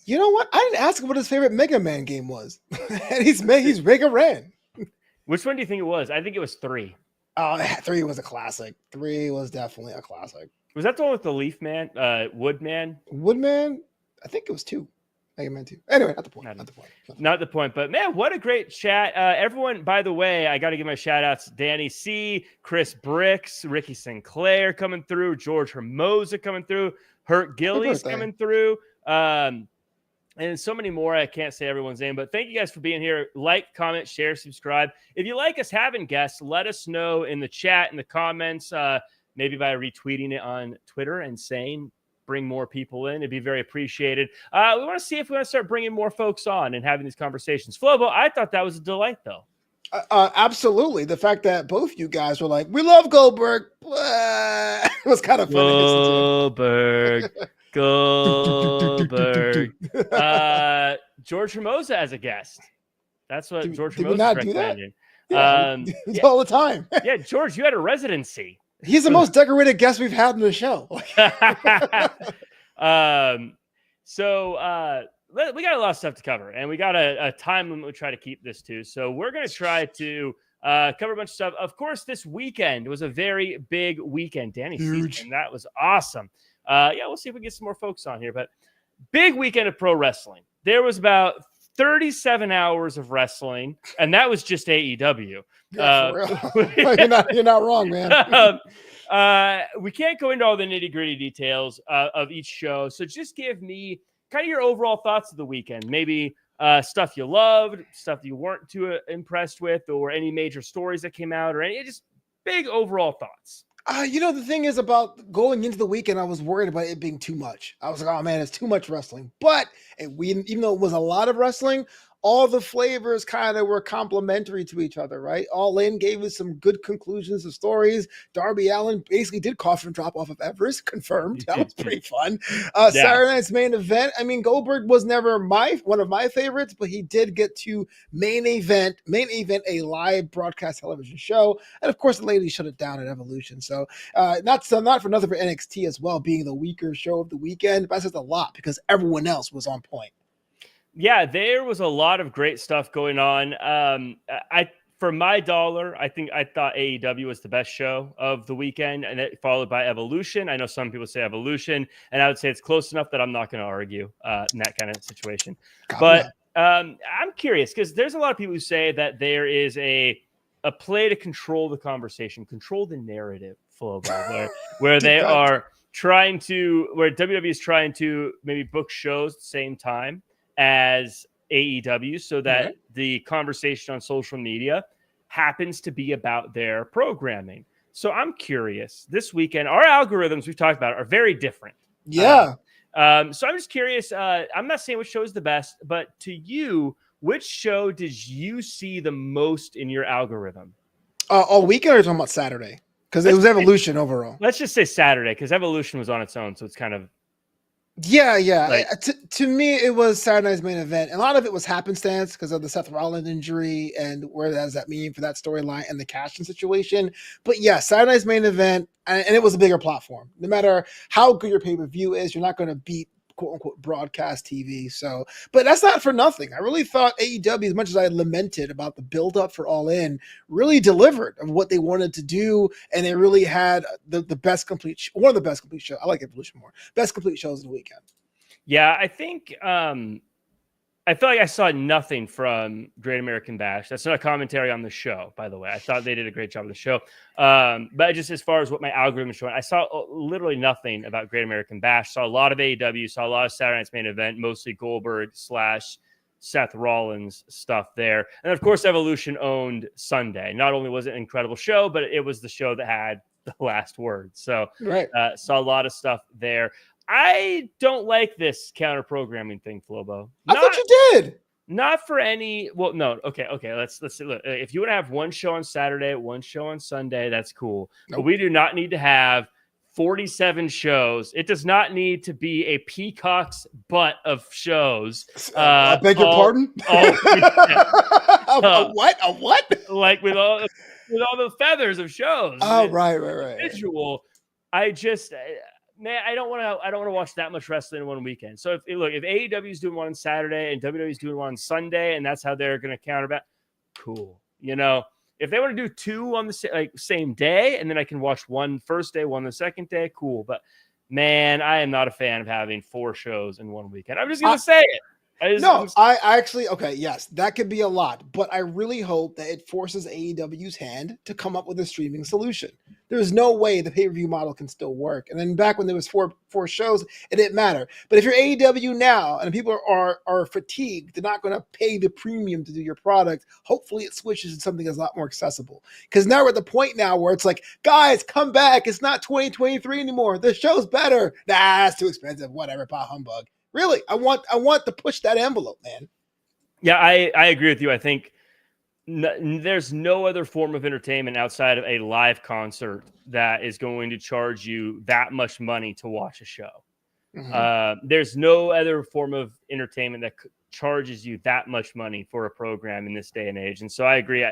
You know what? I didn't ask him what his favorite Mega Man game was. And he's Mega Ran. Which one do you think it was? I think it was 3. Oh, 3 was a classic. 3 was definitely a classic. Was that the one with the Leaf Man? Woodman? Woodman? I think it was 2. Mega Man 2. Anyway, not the point. Not the point. But man, what a great chat. Everyone, by the way, I got to give my shout outs. Danny C, Chris Bricks, Ricky Sinclair coming through, George Hermosa coming through, Hurt Gillies coming through. And so many more. I can't say everyone's name, but thank you guys for being here. Like, comment, share, subscribe. If you like us having guests, let us know in the chat, in the comments, maybe by retweeting it on Twitter and saying, bring more people in. It'd be very appreciated. We want to see if we want to start bringing more folks on and having these conversations. Flobo, I thought that was a delight, though. Absolutely. The fact that both you guys were like, we love Goldberg. It was kind of funny. Goldberg. George Hermosa as a guest. That's what George Hermosa not recommended. Do that? Yeah, all the time. Yeah, George, you had a residency. He's the most decorated guest we've had in the show. So we got a lot of stuff to cover, and we got a time limit we try to keep this to. So we're going to try to cover a bunch of stuff. Of course, this weekend was a very big weekend. Danny, huge. And that was awesome. We'll see if we get some more folks on here, but big weekend of pro wrestling. There was about 37 hours of wrestling, and that was just AEW. You're not wrong, man. We can't go into all the nitty-gritty details of each show, so just give me kind of your overall thoughts of the weekend. Maybe stuff you loved, stuff you weren't too impressed with, or any major stories that came out, or any just big overall thoughts. The thing is about going into the weekend, I was worried about it being too much. I was like, oh man, it's too much wrestling. But even though it was a lot of wrestling, all the flavors kind of were complementary to each other, right? All In gave us some good conclusions of stories. Darby Allin basically did coffin drop off of Everest, confirmed. That was pretty fun. Saturday night's main event. I mean, Goldberg was never one of my favorites, but he did get to main event a live broadcast television show, and of course, the ladies shut it down at Evolution. So, not for nothing for NXT as well, being the weaker show of the weekend, but that says a lot because everyone else was on point. Yeah, there was a lot of great stuff going on. For my dollar, I thought AEW was the best show of the weekend, and it followed by Evolution. I know some people say Evolution, and I would say it's close enough that I'm not going to argue in that kind of situation. But I'm curious because there's a lot of people who say that there is a play to control the conversation, control the narrative, Flobo, where they are trying to, where WWE is trying to maybe book shows at the same time as AEW so that the conversation on social media happens to be about their programming. So I'm curious, this weekend, our algorithms we've talked about are very different. Yeah. So I'm just curious. I'm not saying which show is the best, but to you, which show did you see the most in your algorithm? All weekend, or are you talking about Saturday? Because it was Evolution overall. Let's just say Saturday, because Evolution was on its own, so it's kind of. Yeah. Like, to me, it was Saturday night's main event. And a lot of it was happenstance because of the Seth Rollins injury and where does that mean for that storyline and the casting situation. But yeah, Saturday night's main event, and it was a bigger platform. No matter how good your pay-per-view is, you're not going to beat quote-unquote broadcast TV. So, but that's not for nothing. I really thought AEW, as much as I lamented about the build-up for All In, really delivered of what they wanted to do, and they really had the best complete, one of the best complete shows. I like Evolution more. Best complete shows of the weekend. Yeah, I think I feel like I saw nothing from Great American Bash. That's not a commentary on the show, by the way. I thought they did a great job on the show. But just as far as what my algorithm is showing, I saw literally nothing about Great American Bash. Saw a lot of AEW, saw a lot of Saturday Night's Main Event, mostly Goldberg / Seth Rollins stuff there. And of course, Evolution owned Sunday. Not only was it an incredible show, but it was the show that had the last word. So saw a lot of stuff there. I don't like this counter programming thing, Flobo. I thought you did. Not for any. Well, no. Okay. Let's see. Look, if you want to have one show on Saturday, one show on Sunday, that's cool. Nope. But we do not need to have 47 shows. It does not need to be a peacock's butt of shows. I beg your pardon. A what? Like with all the feathers of shows. Oh, right. Visual. Man, I don't want to watch that much wrestling in one weekend. So if AEW is doing one on Saturday and WWE is doing one on Sunday, and that's how they're going to counterback, cool. If they want to do two on the same day, and then I can watch one first day, one the second day, cool. But man, I am not a fan of having 4 shows in one weekend. I'm just going to say it. I actually, yes, that could be a lot, but I really hope that it forces AEW's hand to come up with a streaming solution. There's no way the pay-per-view model can still work. And then back when there was four shows, it didn't matter. But if you're AEW now and people are fatigued, they're not going to pay the premium to do your product. Hopefully it switches to something that's a lot more accessible. Because now we're at the point now where it's like, guys, come back. It's not 2023 anymore. The show's better. Nah, it's too expensive. Whatever, bah humbug. Really, I want to push that envelope, man. Yeah, I agree with you. I think there's no other form of entertainment outside of a live concert that is going to charge you that much money to watch a show. Mm-hmm. There's no other form of entertainment that charges you that much money for a program in this day and age. And so I agree.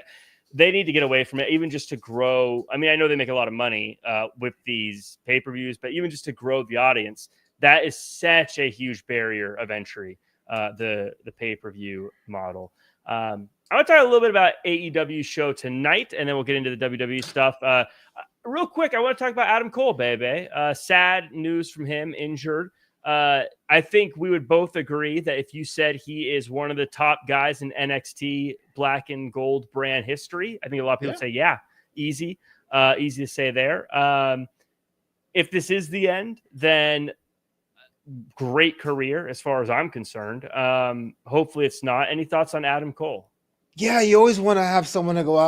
They need to get away from it, even just to grow. I mean, I know they make a lot of money with these pay-per-views, but even just to grow the audience, that is such a huge barrier of entry, the pay-per-view model. I want to talk a little bit about AEW show tonight, and then we'll get into the WWE stuff. Real quick, I want to talk about Adam Cole, baby. Sad news from him, injured. I think we would both agree that if you said he is one of the top guys in NXT black and gold brand history, I think a lot of people would say, yeah, easy to say there. If this is the end, then great career as far as I'm concerned. Hopefully it's not. Any thoughts on Adam Cole? Yeah, you always want to have someone to go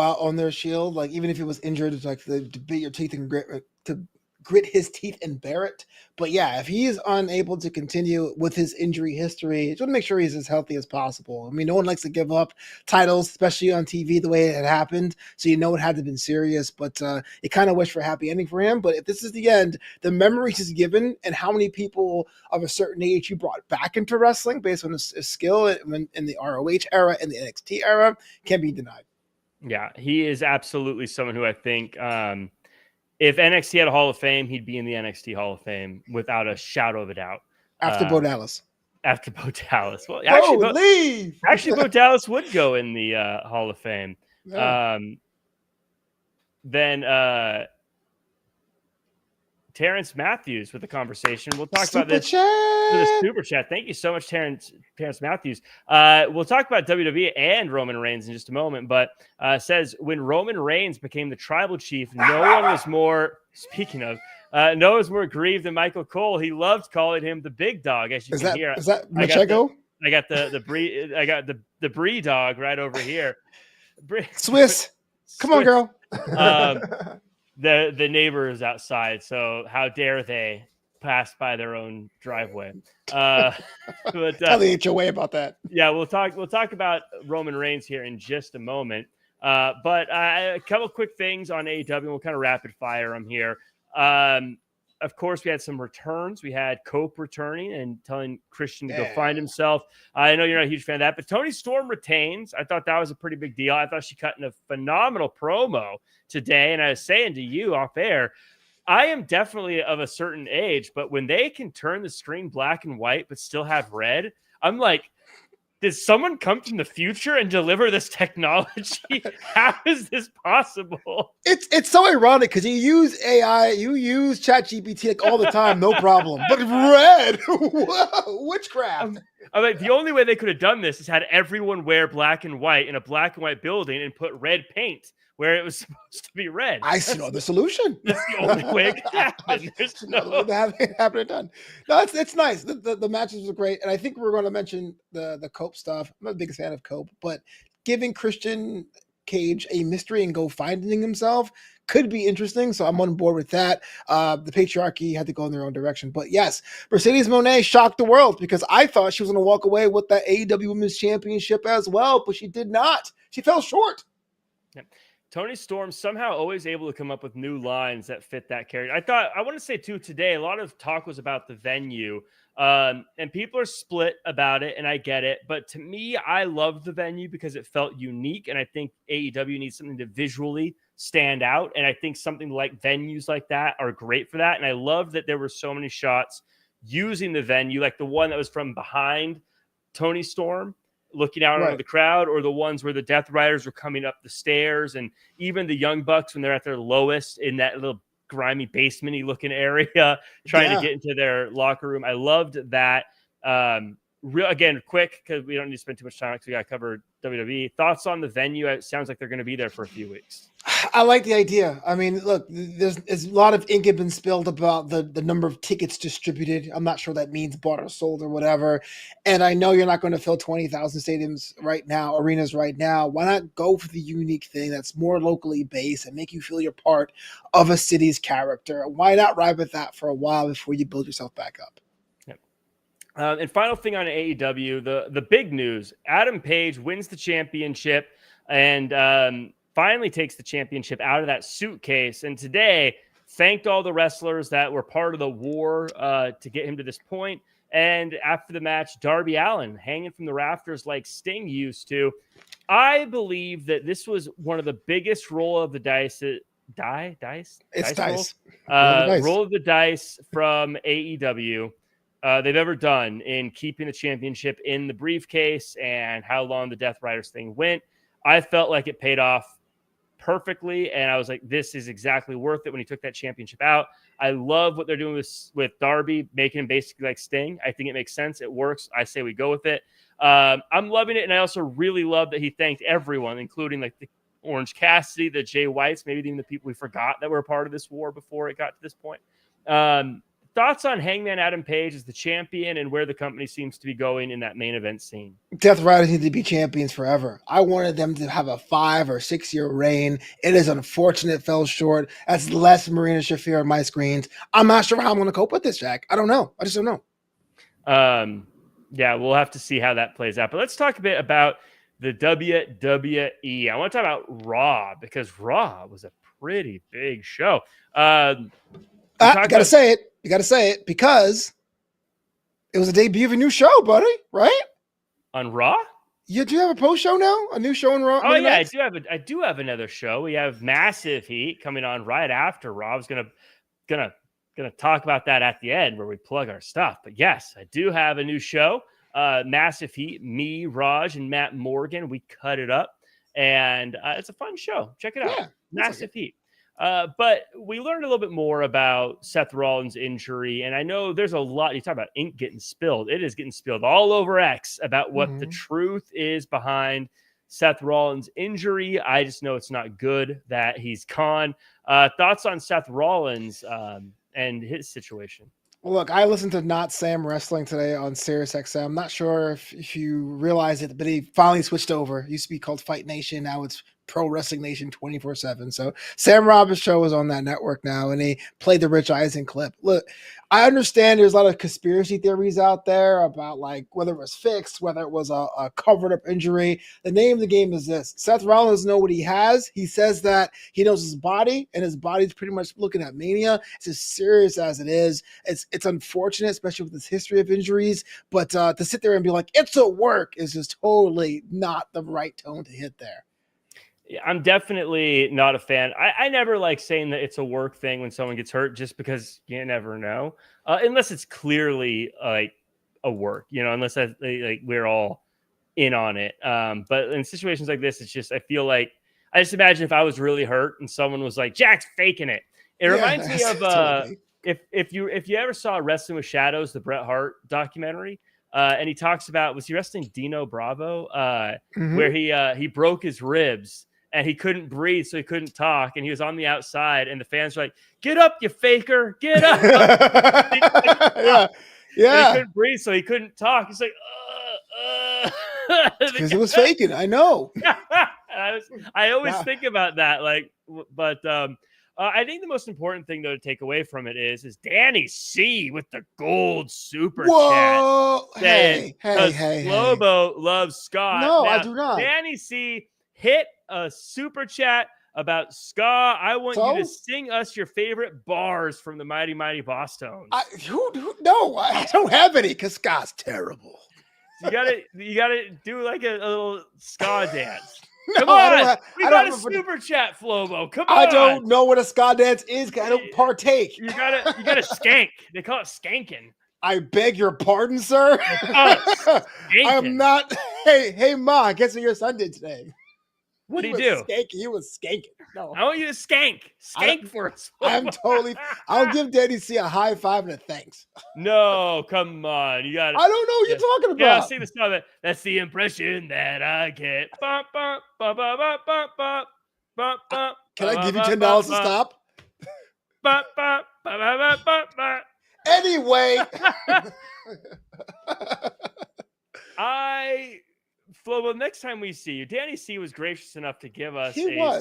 out on their shield, like even if he was injured, it's like to beat your teeth and grit his teeth and bear it. But yeah, if he is unable to continue with his injury history, just want to make sure he's as healthy as possible. I mean, no one likes to give up titles, especially on TV, the way it had happened. So you know it had to have been serious, but it kind of wish for a happy ending for him. But if this is the end, the memories he's given and how many people of a certain age he brought back into wrestling based on his skill in the ROH era and the NXT era can't be denied. Yeah, he is absolutely someone who I think if NXT had a Hall of Fame, he'd be in the NXT Hall of Fame without a shadow of a doubt. After Bo Dallas. After Bo Dallas. Well, actually, Bo Dallas would go in the Hall of Fame. Yeah. Then Terrence Matthews with the conversation. We'll talk about this for the super chat. Thank you so much, Terrence Matthews. We'll talk about WWE and Roman Reigns in just a moment, but says when Roman Reigns became the tribal chief, no one was more, speaking of, no one was more grieved than Michael Cole. He loved calling him the big dog, as you can hear. Is that Macheco? I got the Brie dog right over here. Swiss. Come on, girl. The neighbor is outside, so how dare they pass by their own driveway? But tell the HOA about that. Yeah, we'll talk about Roman Reigns here in just a moment. But a couple quick things on AEW, and we'll kind of rapid fire them here. Of course, we had some returns. We had Cope returning and telling Christian to go find himself. I know you're not a huge fan of that, but Toni Storm retains. I thought that was a pretty big deal. I thought she cut in a phenomenal promo today. And I was saying to you off air, I am definitely of a certain age, but when they can turn the screen black and white but still have red, I'm like, did someone come from the future and deliver this technology? How is this possible? It's so ironic because you use AI, you use ChatGPT like all the time, no problem. But red, witchcraft. I'm like, the only way they could have done this is had everyone wear black and white in a black and white building and put red paint where it was supposed to be red. I see no other solution. That's the only way it could happen. There's no happen done. No, it's nice. The matches were great, and I think we're going to mention the Cope stuff. I'm not the biggest fan of Cope, but giving Christian Cage a mystery and go finding himself could be interesting. So I'm on board with that. The patriarchy had to go in their own direction, but yes, Mercedes Moné shocked the world because I thought she was going to walk away with the AEW Women's Championship as well, but she did not. She fell short. Yeah. Toni Storm somehow always able to come up with new lines that fit that character. I want to say too, today, a lot of talk was about the venue, and people are split about it, and I get it. But to me, I loved the venue because it felt unique, and I think AEW needs something to visually stand out, and I think something like venues like that are great for that. And I love that there were so many shots using the venue, like the one that was from behind Toni Storm, looking out over the crowd, or the ones where the Death Riders were coming up the stairs, and even the Young Bucks when they're at their lowest in that little grimy basement-y looking area, trying to get into their locker room. I loved that. Again, quick, because we don't need to spend too much time because we got to cover WWE. Thoughts on the venue? It sounds like they're going to be there for a few weeks. I like the idea. I mean, look, there's a lot of ink has been spilled about the number of tickets distributed. I'm not sure that means bought or sold or whatever. And I know you're not going to fill 20,000 stadiums right now, arenas right now. Why not go for the unique thing that's more locally based and make you feel you're part of a city's character? Why not ride with that for a while before you build yourself back up? And final thing on AEW, the big news, Adam Page wins the championship and finally takes the championship out of that suitcase. And today thanked all the wrestlers that were part of the war to get him to this point. And after the match, Darby Allin hanging from the rafters like Sting used to. I believe that this was one of the biggest roll of the dice. Roll of the dice from AEW. They've ever done in keeping the championship in the briefcase and how long the Death Riders thing went. I felt like it paid off perfectly, and I was like, this is exactly worth it when he took that championship out. I love what they're doing with Darby, making him basically like Sting. I think it makes sense. It works. I say we go with it. I'm loving it, and I also really love that he thanked everyone, including like the Orange Cassidy, the Jay Whites, maybe even the people we forgot that were a part of this war before it got to this point. Thoughts on Hangman Adam Page as the champion and where the company seems to be going in that main event scene? Death Riders need to be champions forever. I wanted them to have a 5 or 6 year reign. It is unfortunate it fell short. That's less Marina Shafir on my screens. I'm not sure how I'm going to cope with this, Jack. I don't know. I just don't know. Yeah, we'll have to see how that plays out. But let's talk a bit about the WWE. I want to talk about Raw because Raw was a pretty big show. You got to say it. You got to say it because it was a debut of a new show, buddy, right? On Raw? Yeah, do you have a post show now? A new show on Raw? Oh yeah, I do have another show. We have Massive Heat coming on right after Raw. I was gonna talk about that at the end where we plug our stuff. But yes, I do have a new show. Massive Heat, me, Raj, and Matt Morgan. We cut it up, and it's a fun show. Check it out. Yeah, Massive Heat. But we learned a little bit more about Seth Rollins' injury, and I know there's a lot. You talk about ink getting spilled. It is getting spilled all over X about what the truth is behind Seth Rollins' injury. I just know it's not good that he's gone. Thoughts on Seth Rollins and his situation? Well, look, I listened to Not Sam Wrestling today on SiriusXM. I'm not sure if you realize it, but he finally switched over. It used to be called Fight Nation. Now it's Pro Wrestling Nation 24/7. So Sam Roberts' show is on that network now, and he played the Rich Eisen clip. Look, I understand there's a lot of conspiracy theories out there about like whether it was fixed, whether it was a covered up injury. The name of the game is this. Seth Rollins knows what he has. He says that he knows his body, and his body's pretty much looking at mania. It's as serious as it is. It's unfortunate, especially with this history of injuries, but to sit there and be like, it's a work is just totally not the right tone to hit there. Yeah, I'm definitely not a fan. I never like saying that it's a work thing when someone gets hurt just because you never know. Unless it's clearly like a work, unless like we're all in on it. But in situations like this, it's just, I feel like, I just imagine if I was really hurt and someone was like, Jack's faking it. It reminds me of totally. if you ever saw Wrestling with Shadows, the Bret Hart documentary, and he talks about, was he wrestling Dino Bravo, where he broke his ribs. And he couldn't breathe, so he couldn't talk. And he was on the outside, and the fans were like, "Get up, you faker! Get up!" Yeah. And he couldn't breathe, so he couldn't talk. He's like, because he was faking. I know. I always think about that. Like, but I think the most important thing though to take away from it is Danny C with the gold super chat. Hey. Flobo loves Scott. No, now, I do not. Danny C hit a super chat about ska. I want you to sing us your favorite bars from the Mighty Mighty Boss Tones. No, I don't have any because ska's terrible. You gotta do like a little ska dance. Come on, we got a super chat, Flobo. Come on. I don't know what a ska dance is. I don't partake. You gotta skank. They call it skanking. I beg your pardon, sir. I'm not. Hey, Ma, guess what your son did today? What do you do? He was skanking. No. I want you to skank for us. I'll give Danny C a high five and a thanks. No, come on. You got it. I don't know what you're talking about. Yeah, see the stuff. That's the impression that I get. Can I give you $10 to stop? Anyway. Flobo, next time we see you, Danny C was gracious enough to give us a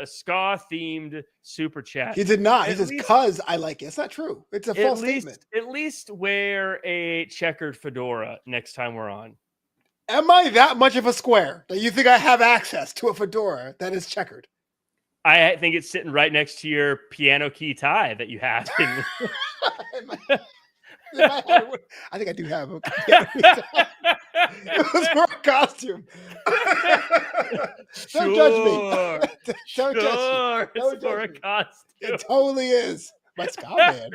ska-themed super chat. He did not. He says, "Cuz I like it." It's not true. It's a false statement. At least wear a checkered fedora next time we're on. Am I that much of a square that you think I have access to a fedora that is checkered? I think it's sitting right next to your piano key tie that you have. I think I do have a it was for a costume. Don't judge me. Don't judge me. It's for a costume. It totally is. My ska man.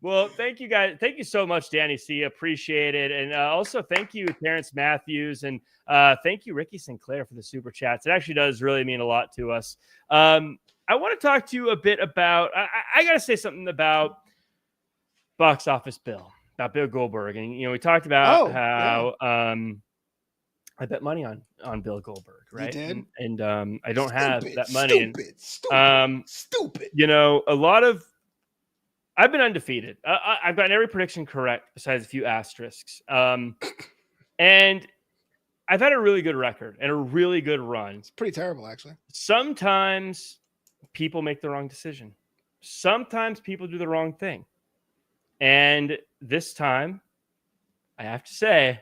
Well, thank you guys. Thank you so much, Danny C. Appreciate it. And also thank you, Terrence Matthews. And thank you, Ricky Sinclair, for the super chats. It actually does really mean a lot to us. I want to talk to you a bit about, I got to say something about Box Office Bill, about Bill Goldberg. And, we talked about how I bet money on Bill Goldberg, right? You did? And I don't have that money. Stupid. A lot of, I've been undefeated. I've gotten every prediction correct besides a few asterisks. And I've had a really good record and a really good run. It's pretty terrible, actually. Sometimes people make the wrong decision. Sometimes people do the wrong thing. And this time, I have to say,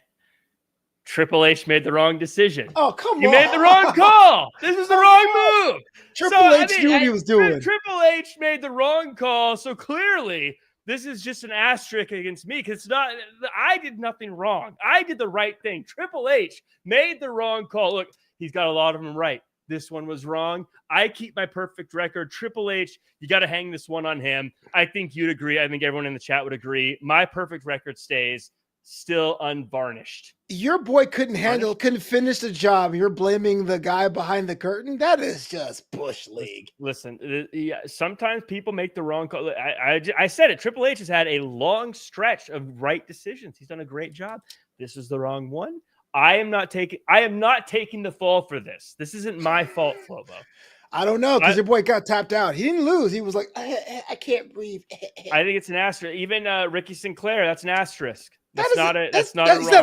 Triple H made the wrong decision. Oh, come on. You made the wrong call. This is the wrong move. Triple H knew what he was doing. Triple H made the wrong call. So clearly, this is just an asterisk against me because I did nothing wrong. I did the right thing. Triple H made the wrong call. Look, he's got a lot of them right. This one was wrong. I keep my perfect record. Triple H, you got to hang this one on him. I think you'd agree. I think everyone in the chat would agree. My perfect record stays still unvarnished. Your boy couldn't finish the job. You're blaming the guy behind the curtain. That is just Bush League. Listen, sometimes people make the wrong call. I said it. Triple H has had a long stretch of right decisions. He's done a great job. This is the wrong one. I am not taking the fall for this. This isn't my fault, Flobo. I don't know, because your boy got tapped out. He didn't lose. He was like, I can't breathe. I think it's an asterisk. Even Ricky Sinclair, that's an asterisk. He's not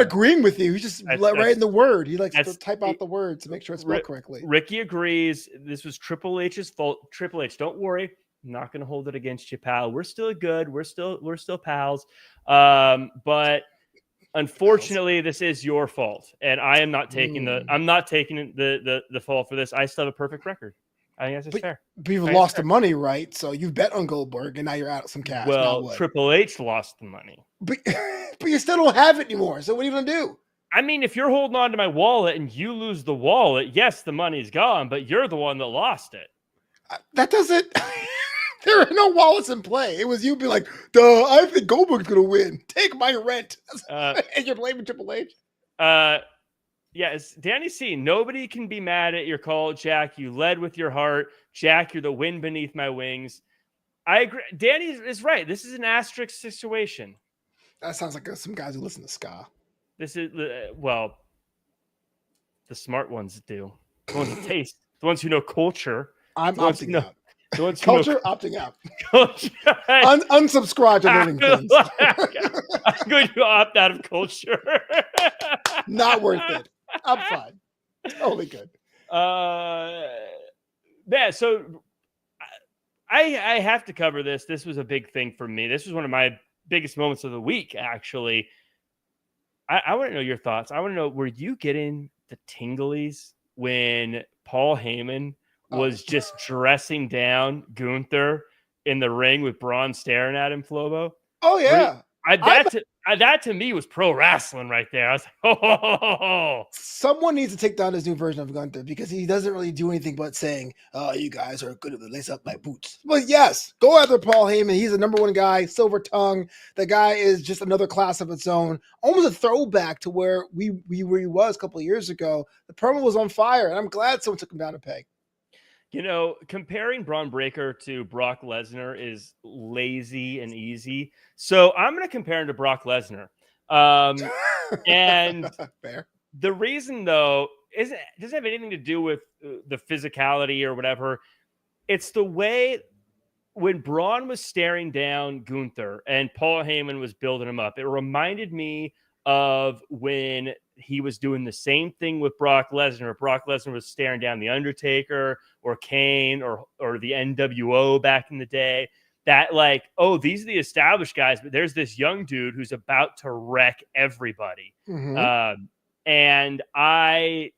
agreeing with you. He's just writing the word. He likes to type out the word to make sure it's spelled correctly. Ricky agrees. This was Triple H's fault. Triple H, don't worry. I'm not going to hold it against you, pal. We're still good. We're still pals. But unfortunately, this is your fault, and I am not taking the fall for this. I still have a perfect record. I think that's fair. But you've lost the money, right? So you bet on Goldberg, and now you're out of some cash. Well, Triple H lost the money. But you still don't have it anymore. So what are you going to do? I mean, if you're holding on to my wallet and you lose the wallet, yes, the money's gone, but you're the one that lost it. That doesn't... There are no wallets in play. It was you being like, duh, I think Goldberg's going to win. Take my rent. And you're blaming Triple H? Yes, Danny C. Nobody can be mad at your call, Jack. You led with your heart. Jack, you're the wind beneath my wings. I agree. Danny is right. This is an asterisk situation. That sounds like some guys who listen to ska. This is, well, the smart ones do. The ones with taste. The ones who know culture. I'm opting out. Culture, opting out. Unsubscribe to Learning Things. I'm going to opt out of culture. Not worth it. I'm fine. Totally good. Yeah, so I have to cover this. This was a big thing for me. This was one of my biggest moments of the week, actually. I want to know your thoughts. I want to know, were you getting the tinglies when Paul Heyman was just dressing down Gunther in the ring with Braun staring at him, Flobo? Oh, yeah. That to me was pro wrestling right there. I was like, oh. Someone needs to take down this new version of Gunther because he doesn't really do anything but saying, oh, you guys are good at the lace up my boots. Well, yes, go after Paul Heyman. He's the number one guy, silver tongue. The guy is just another class of its own. Almost a throwback to where he was a couple of years ago. The promo was on fire, and I'm glad someone took him down a peg. You know, comparing Braun Breaker to Brock Lesnar is lazy and easy. So I'm going to compare him to Brock Lesnar. And fair. The reason, though, doesn't have anything to do with the physicality or whatever. It's the way when Braun was staring down Gunther and Paul Heyman was building him up. It reminded me of when he was doing the same thing with Brock Lesnar. Brock Lesnar was staring down The Undertaker or Kane or the NWO back in the day. That like, oh, these are the established guys, but there's this young dude who's about to wreck everybody. Mm-hmm. And I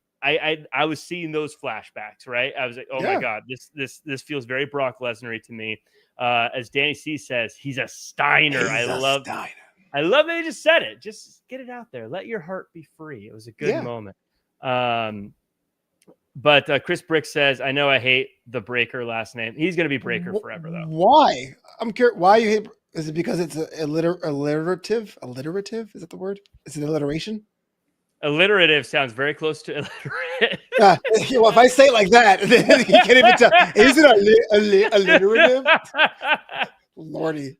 was seeing those flashbacks, right? I was like, oh my God, this feels very Brock Lesnar-y to me. As Danny C says, he's a Steiner. I love that he just said it. Just get it out there. Let your heart be free. It was a good moment. But Chris Brick says, I know I hate the Breaker last name. He's going to be Breaker forever, though. Why? I'm curious. Why you hate? Is it because it's alliterative? Alliterative? Is that the word? Is it alliteration? Alliterative sounds very close to illiterate. Well, if I say it like that, then you can't even tell. Is it alliterative? Lordy.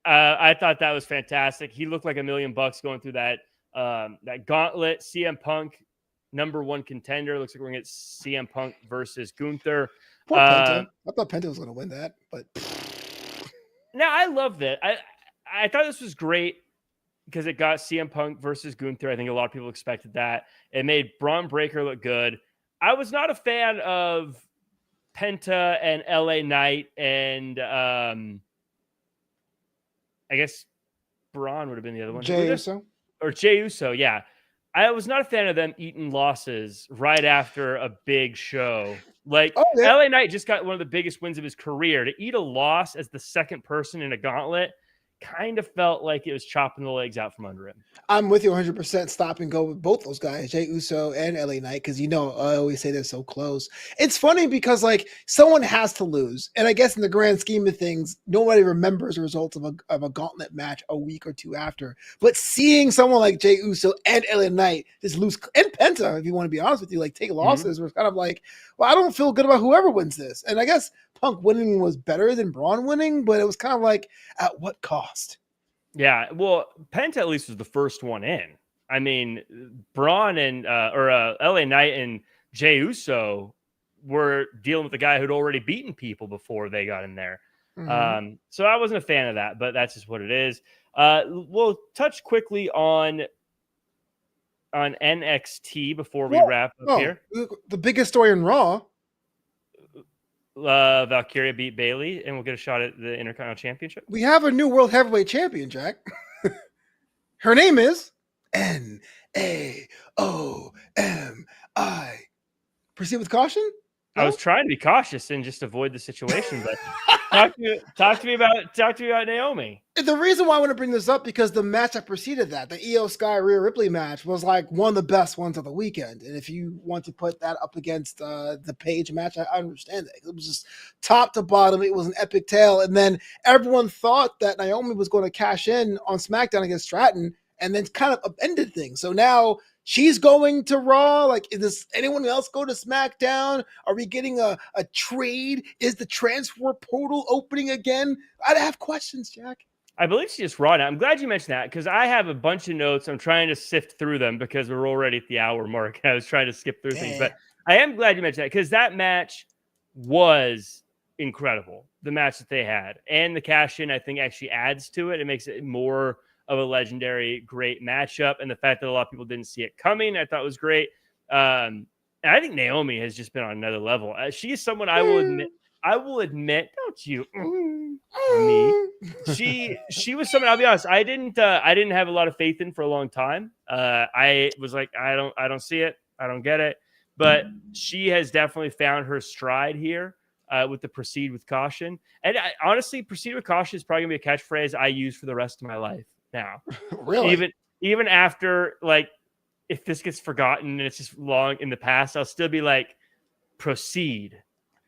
I thought that was fantastic. He looked like $1 million going through that gauntlet. CM Punk, number one contender. Looks like we're going to get CM Punk versus Gunther. Poor Penta. I thought Penta was going to win that, but now I love that. I thought this was great because it got CM Punk versus Gunther. I think a lot of people expected that. It made Braun Breaker look good. I was not a fan of Penta and LA Knight and I guess Braun would have been the other one. Jey Uso? Or Jey Uso, yeah. I was not a fan of them eating losses right after a big show. Like, LA Knight just got one of the biggest wins of his career. To eat a loss as the second person in a gauntlet kind of felt like it was chopping the legs out from under him. I'm with you 100%. Stop and go with both those guys, Jey Uso and LA Knight, because I always say they're so close. It's funny because like someone has to lose, and I guess in the grand scheme of things, nobody remembers the results of a gauntlet match a week or two after. But seeing someone like Jey Uso and LA Knight just lose, and Penta, if you want to be honest with you, like take losses, was kind of like, well, I don't feel good about whoever wins this. And I guess Punk winning was better than Braun winning, but it was kind of like, at what cost? Yeah, well, Penta at least was the first one in. I mean, Braun and LA Knight and Jey Uso were dealing with the guy who'd already beaten people before they got in there. So I wasn't a fan of that, but that's just what it is. We'll touch quickly on NXT before we wrap up here. The biggest story in Raw. Valkyria beat Bayley, and we'll get a shot at the Intercontinental Championship. We have a new World Heavyweight Champion, Jack. Her name is Naomi. Proceed with caution? I was trying to be cautious and just avoid the situation, but talk to me about Naomi. The reason why I want to bring this up, because the match that preceded that, the Io Sky Rhea Ripley match, was like one of the best ones of the weekend. And if you want to put that up against the Paige match, I understand that. It was just top to bottom. It was an epic tale. And then everyone thought that Naomi was going to cash in on SmackDown against Stratton, and then kind of upended things. So now she's going to Raw. Like, does anyone else go to SmackDown? Are we getting a trade? Is the transfer portal opening again? I'd have questions, Jack. I believe she's just Raw now. I'm glad you mentioned that, because I have a bunch of notes. I'm trying to sift through them because we're already at the hour mark. I was trying to skip through things, but I am glad you mentioned that, because that match was incredible. The match that they had, and the cash in, I think, actually adds to it. It makes it more of a legendary, great matchup. And the fact that a lot of people didn't see it coming, I thought was great. And I think Naomi has just been on another level. She is someone I will admit, don't you me. She was someone, I'll be honest, I didn't have a lot of faith in for a long time. I was like, I don't see it. I don't get it. But she has definitely found her stride here with the proceed with caution. And honestly, proceed with caution is probably gonna be a catchphrase I use for the rest of my life now. Really? Even after, like, if this gets forgotten and it's just long in the past, I'll still be like, proceed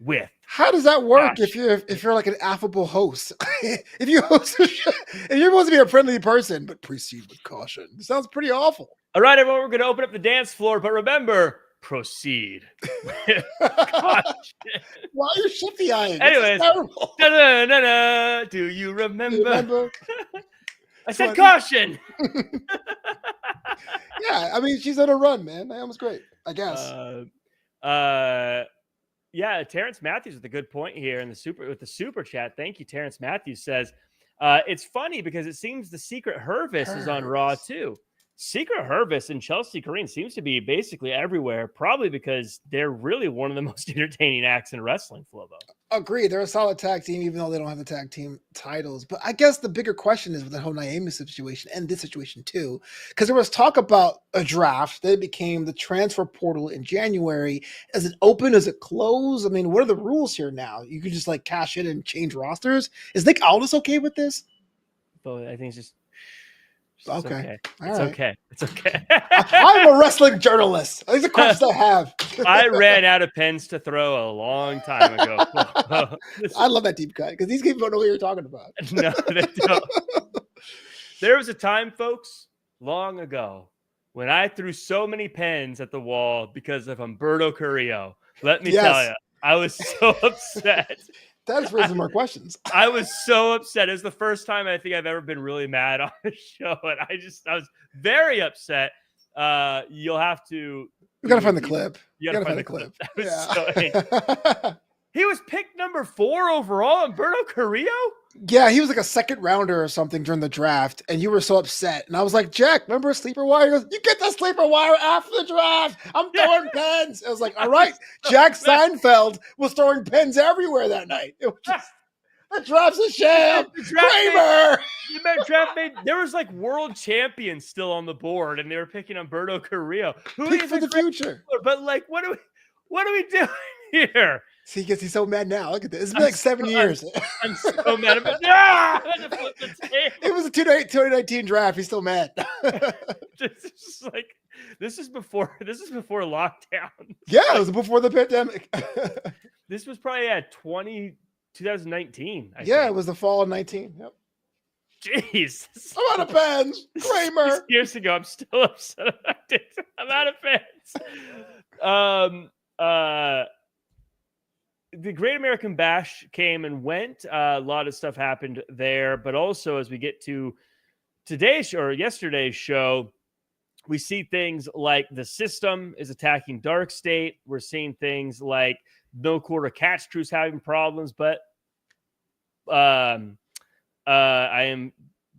with. How does that work if you're like an affable host? if you're supposed to be a friendly person, but proceed with caution. It sounds pretty awful. All right, everyone, we're going to open up the dance floor, but remember, proceed with caution. Why are you shifty-eyeing? Anyways, do you remember? I said caution. Yeah, I mean, she's on a run, man. Naomi's great, I guess. Yeah, Terrence Matthews with a good point here with the super chat. Thank you, Terrence Matthews says, it's funny because it seems the Secret Hervis is on Raw too. Secret Hervis and Chelsea Green seems to be basically everywhere, probably because they're really one of the most entertaining acts in wrestling, Flobo. Agreed. They're a solid tag team, even though they don't have the tag team titles. But I guess the bigger question is with the whole Naomi situation, and this situation too, because there was talk about a draft. Then it became the transfer portal in January. Is it open? Is it closed? I mean, what are the rules here now? You can just like cash in and change rosters. Is Nick Aldis okay with this? But I think it's just okay. It's okay. I'm a wrestling journalist. These are questions I have. I ran out of pens to throw a long time ago. I love that deep cut because these people don't know what you're talking about. No, they don't. There was a time, folks, long ago, when I threw so many pens at the wall because of Humberto Carrillo. Let me tell you, I was so upset. That's raising more questions. I was so upset. It was the first time I think I've ever been really mad on a show, and I was very upset. You'll have to. We gotta find the clip. You gotta find the clip. Yeah. He was picked number 4 overall, Humberto Carrillo? Yeah, he was like a second rounder or something during the draft, and you were so upset. And I was like, Jack, remember Sleeper Wire? He goes, you get the Sleeper Wire after the draft. I'm throwing pens. I was like, all right. Jack Seinfeld was throwing pens everywhere that night. It was just, the draft's a sham. Kramer! There was like world champions still on the board, and they were picking Humberto Carrillo. Pick for the future. But like, what are we doing here? See, because he's so mad now. Look at this. It's been like 7 years. I'm so mad about it was a 2019 draft. He's still mad. This is before lockdown. Yeah, it was before the pandemic. This was probably 2019. I think. It was the fall of 19. Yep. Jeez. I'm out of pens. Kramer. 6 years ago, I'm still upset about it. I'm out of pens. The Great American Bash came and went. A lot of stuff happened there, but also as we get to yesterday's show, we see things like the system is attacking Dark State. We're seeing things like No Quarter Catch Crew's having problems, but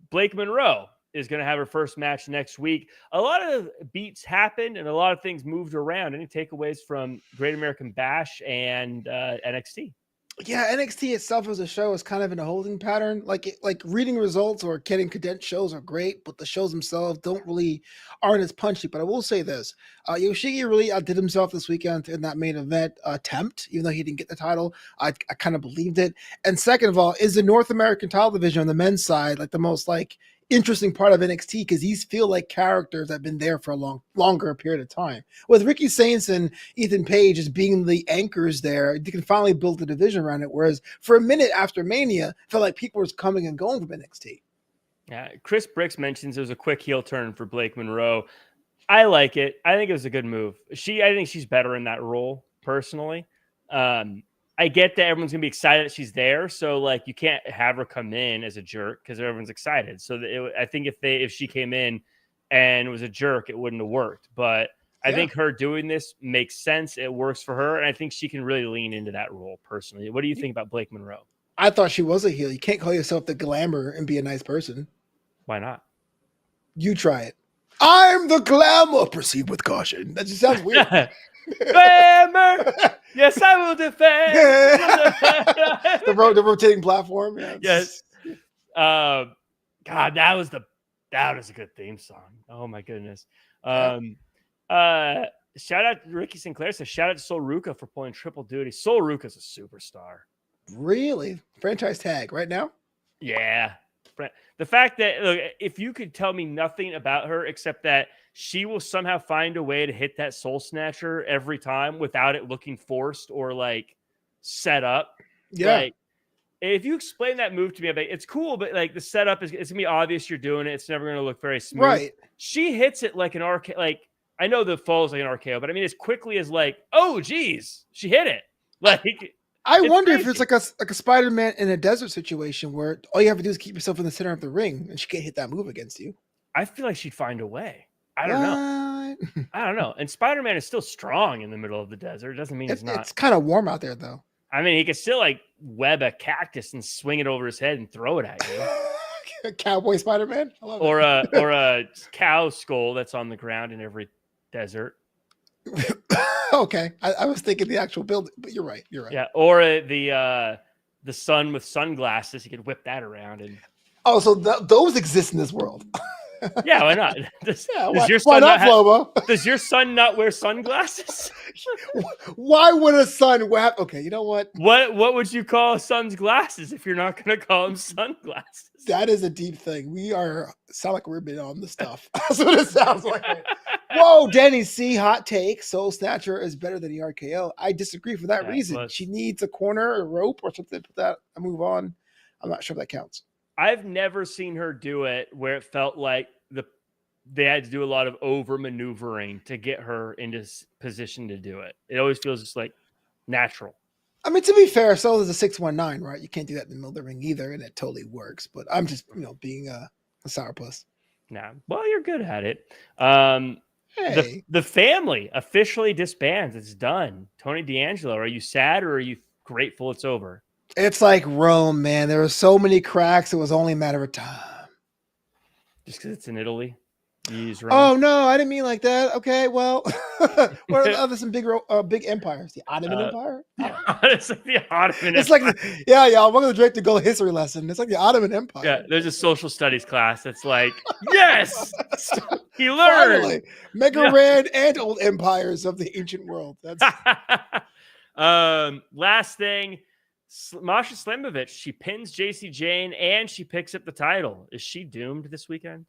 Blake Monroe is going to have her first match next week. A lot of beats happened and a lot of things moved around. Any takeaways from Great American Bash and NXT? Yeah, NXT itself as a show is kind of in a holding pattern. Like reading results or getting condensed shows are great, but the shows themselves aren't as punchy. But I will say this: Yoshiki really outdid himself this weekend in that main event attempt. Even though he didn't get the title, I kind of believed it. And second of all, is the North American title division on the men's side like the most interesting part of NXT, because these feel like characters that have been there for a longer period of time. With Ricky Saints and Ethan Page as being the anchors there, you can finally build a division around it. Whereas for a minute after Mania, it felt like people were coming and going from NXT. Yeah, Chris Bricks mentions there's a quick heel turn for Blake Monroe. I like it. I think it was a good move. I think she's better in that role personally. I get that everyone's gonna be excited that she's there, so you can't have her come in as a jerk because everyone's excited. So I think if she came in and was a jerk, it wouldn't have worked. But I think her doing this makes sense. It works for her, and I think she can really lean into that role personally. What do you think about Blake Monroe? I thought she was a heel. You can't call yourself the Glamour and be a nice person. Why not? You try it. I'm the Glamour. Proceed with caution. That just sounds weird. Glamour. Yes, I will defend. the rotating platform. Yeah, yes. God, that was a good theme song. Oh my goodness. Shout out to Ricky Sinclair. Says shout out to Sol Ruca for pulling triple duty. Sol Ruca's a superstar. Really? Franchise tag right now? Yeah. The fact that, look, if you could tell me nothing about her except that she will somehow find a way to hit that soul snatcher every time without it looking forced or set up. Yeah. If you explain that move to me, it's cool, but the setup it's gonna be obvious you're doing it. It's never gonna look very smooth. Right. She hits it like an RKO. I know the fall is like an RKO, but I mean as quickly as oh geez, she hit it. I wonder if it's like a Spider-Man in a desert situation where all you have to do is keep yourself in the center of the ring and she can't hit that move against you. I feel like she'd find a way. I don't know. And Spider-Man is still strong in the middle of the desert. It doesn't mean he's not. It's kind of warm out there, though. I mean, he could still web a cactus and swing it over his head and throw it at you. Cowboy Spider-Man? I love or a cow skull that's on the ground in every desert. Okay, I was thinking the actual building, but you're right. Yeah, or the sun with sunglasses. You could whip that around and. Oh, so those exist in this world. Yeah, why not? Does your son not wear sunglasses? Why would a son wear? Okay, you know what? What would you call a son's glasses if you're not going to call them sunglasses? That is a deep thing. Sound like we're been on the stuff. That's what it sounds like. Whoa, Denny C, hot take. Soul Snatcher is better than the RKO. I disagree for that reason. She needs a corner, a rope, or something to put that a move on. I'm not sure if that counts. I've never seen her do it where it felt like they had to do a lot of over maneuvering to get her into position to do it. It always feels just natural. I mean, to be fair, so is a 619, right? You can't do that in the middle of the ring either, and it totally works. But I'm just, being a sourpuss. Nah, well, you're good at it. Hey. The family officially disbands. It's done. Tony D'Angelo, are you sad or are you grateful it's over. It's like Rome, man. There were so many cracks. It was only a matter of time. Just because it's in Italy. You use Rome. Oh no, I didn't mean like that. Okay, well, what are the other some big empires? The Ottoman Empire. It's like the Ottoman. It's Empire. Like y'all. Welcome to Draped to Gold history lesson. It's like the Ottoman Empire. Yeah, there's a social studies class that's like, yes, he learned. Finally, Mega Red and old empires of the ancient world. That's last thing. Masha Slamovich, she pins JC Jane and she picks up the title. Is she doomed this weekend?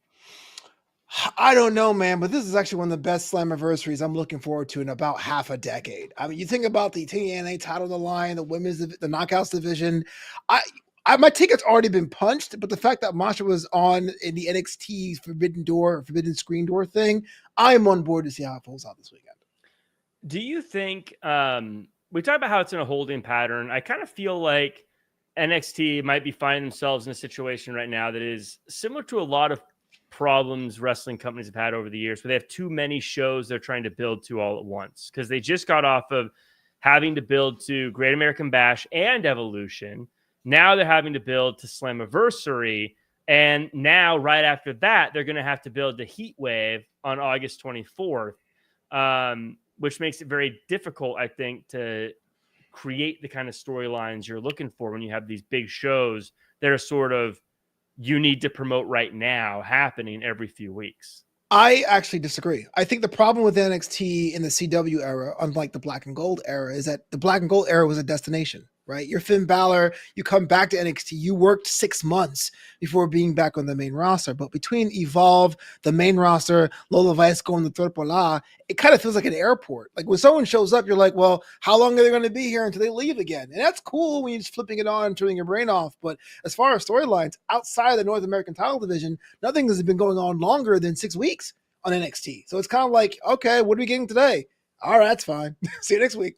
I don't know, man, but this is actually one of the best Slammiversaries I'm looking forward to in about half a decade. I mean, you think about the TNA title on the line, the women's, the knockouts division. My ticket's already been punched, but the fact that Masha was on in the NXT Forbidden Screen Door thing, I'm on board to see how it pulls out this weekend. Do you think we talk about how it's in a holding pattern? I kind of feel like NXT might be finding themselves in a situation right now that is similar to a lot of problems wrestling companies have had over the years, where they have too many shows they're trying to build to all at once, because they just got off of having to build to Great American Bash and Evolution. Now they're having to build to Slammiversary, and now right after that they're going to have to build the Heat Wave on August 24th, which makes it very difficult, I think, to create the kind of storylines you're looking for when you have these big shows that are sort of you need to promote right now happening every few weeks. I actually disagree. I think the problem with NXT in the CW era, unlike the Black and Gold era, is that the Black and Gold era was a destination, right? You're Finn Balor, you come back to NXT, you worked 6 months before being back on the main roster. But between Evolve, the main roster, Lola Vice going to Third Polar, it kind of feels like an airport. Like when someone shows up, you're like, well, how long are they going to be here until they leave again? And that's cool when you're just flipping it on and turning your brain off. But as far as storylines outside of the North American title division, nothing has been going on longer than 6 weeks on NXT. So it's kind of like, okay, what are we getting today? All right, that's fine. See you next week.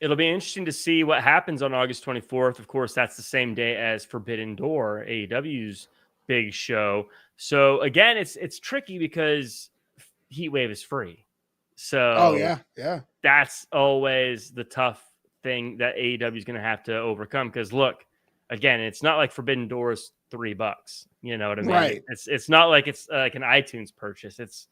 It'll be interesting to see what happens on August 24th. Of course, that's the same day as Forbidden Door, AEW's big show. So again, it's tricky because Heat Wave is free. So yeah. That's always the tough thing that AEW is going to have to overcome. Because look, again, it's not like Forbidden Door is $3. You know what I mean? Right. It's not like it's like an iTunes purchase. It's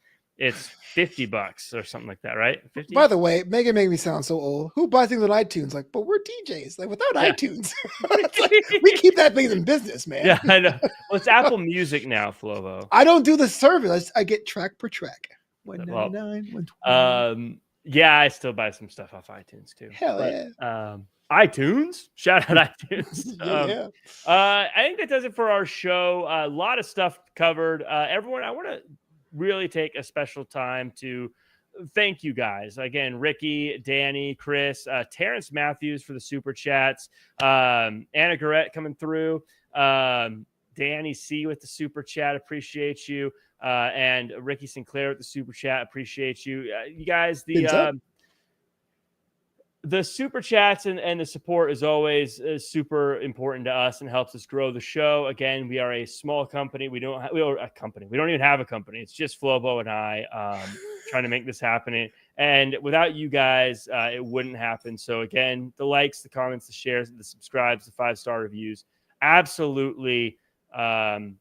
$50 or something like that, right? 50? By the way, Megan made me sound so old. Who buys things on iTunes? Like, but we're DJs. Like, without iTunes, like, we keep that thing in business, man. Yeah, I know. Well, it's Apple Music now, Flobo. I don't do the service. I get track per track. $1.99, $1.20. Yeah, I still buy some stuff off iTunes too. Hell yeah. iTunes, shout out iTunes. Yeah. I think that does it for our show. A lot of stuff covered. Everyone, I want to really take a special time to thank you guys again. Ricky, Danny, Chris, Terrence Matthews for the super chats. Anna Garrett coming through. Danny C with the super chat. Appreciate you. And Ricky Sinclair with the super chat. Appreciate you. You guys, the super chats and the support is always super important to us and helps us grow the show. Again, we are a small company. We are a company. We don't even have a company. It's just Flobo and I trying to make this happen. And without you guys, it wouldn't happen. So again, the likes, the comments, the shares, the subscribes, the 5-star reviews, absolutely vital.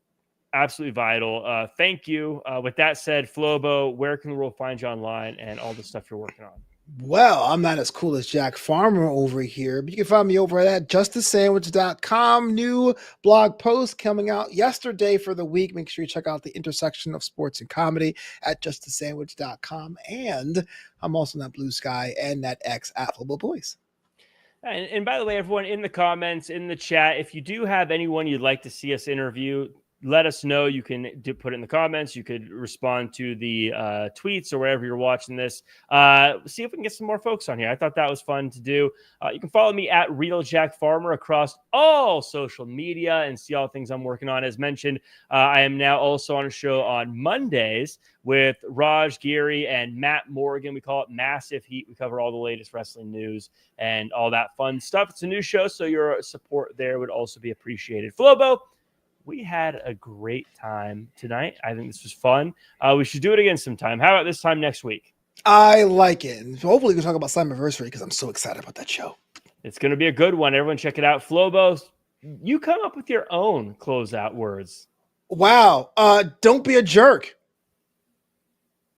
Thank you. With that said, Flobo, where can the world find you online and all the stuff you're working on? Well, I'm not as cool as Jack Farmer over here, but you can find me over at justicesandwich.com. New blog post coming out yesterday for the week. Make sure you check out the intersection of sports and comedy at justicesandwich.com. And I'm also on that Blue Sky and that X at Flobo Boys. And by the way, everyone in the comments, in the chat, if you do have anyone you'd like to see us interview, let us know. You can put it in the comments. You could respond to the tweets or wherever you're watching this. See if we can get some more folks on here. I thought that was fun to do. You can follow me at Real Jack Farmer across all social media and see all things I'm working on. As mentioned, I am now also on a show on Mondays with Raj Geary and Matt Morgan. We call it Massive Heat. We cover all the latest wrestling news and all that fun stuff. It's a new show, so your support there would also be appreciated. Flobo, we had a great time tonight. I think this was fun. We should do it again sometime. How about this time next week? I like it. And hopefully we can talk about Slammiversary because I'm so excited about that show. It's going to be a good one. Everyone check it out. Flobo, you come up with your own closeout words. Wow. Don't be a jerk.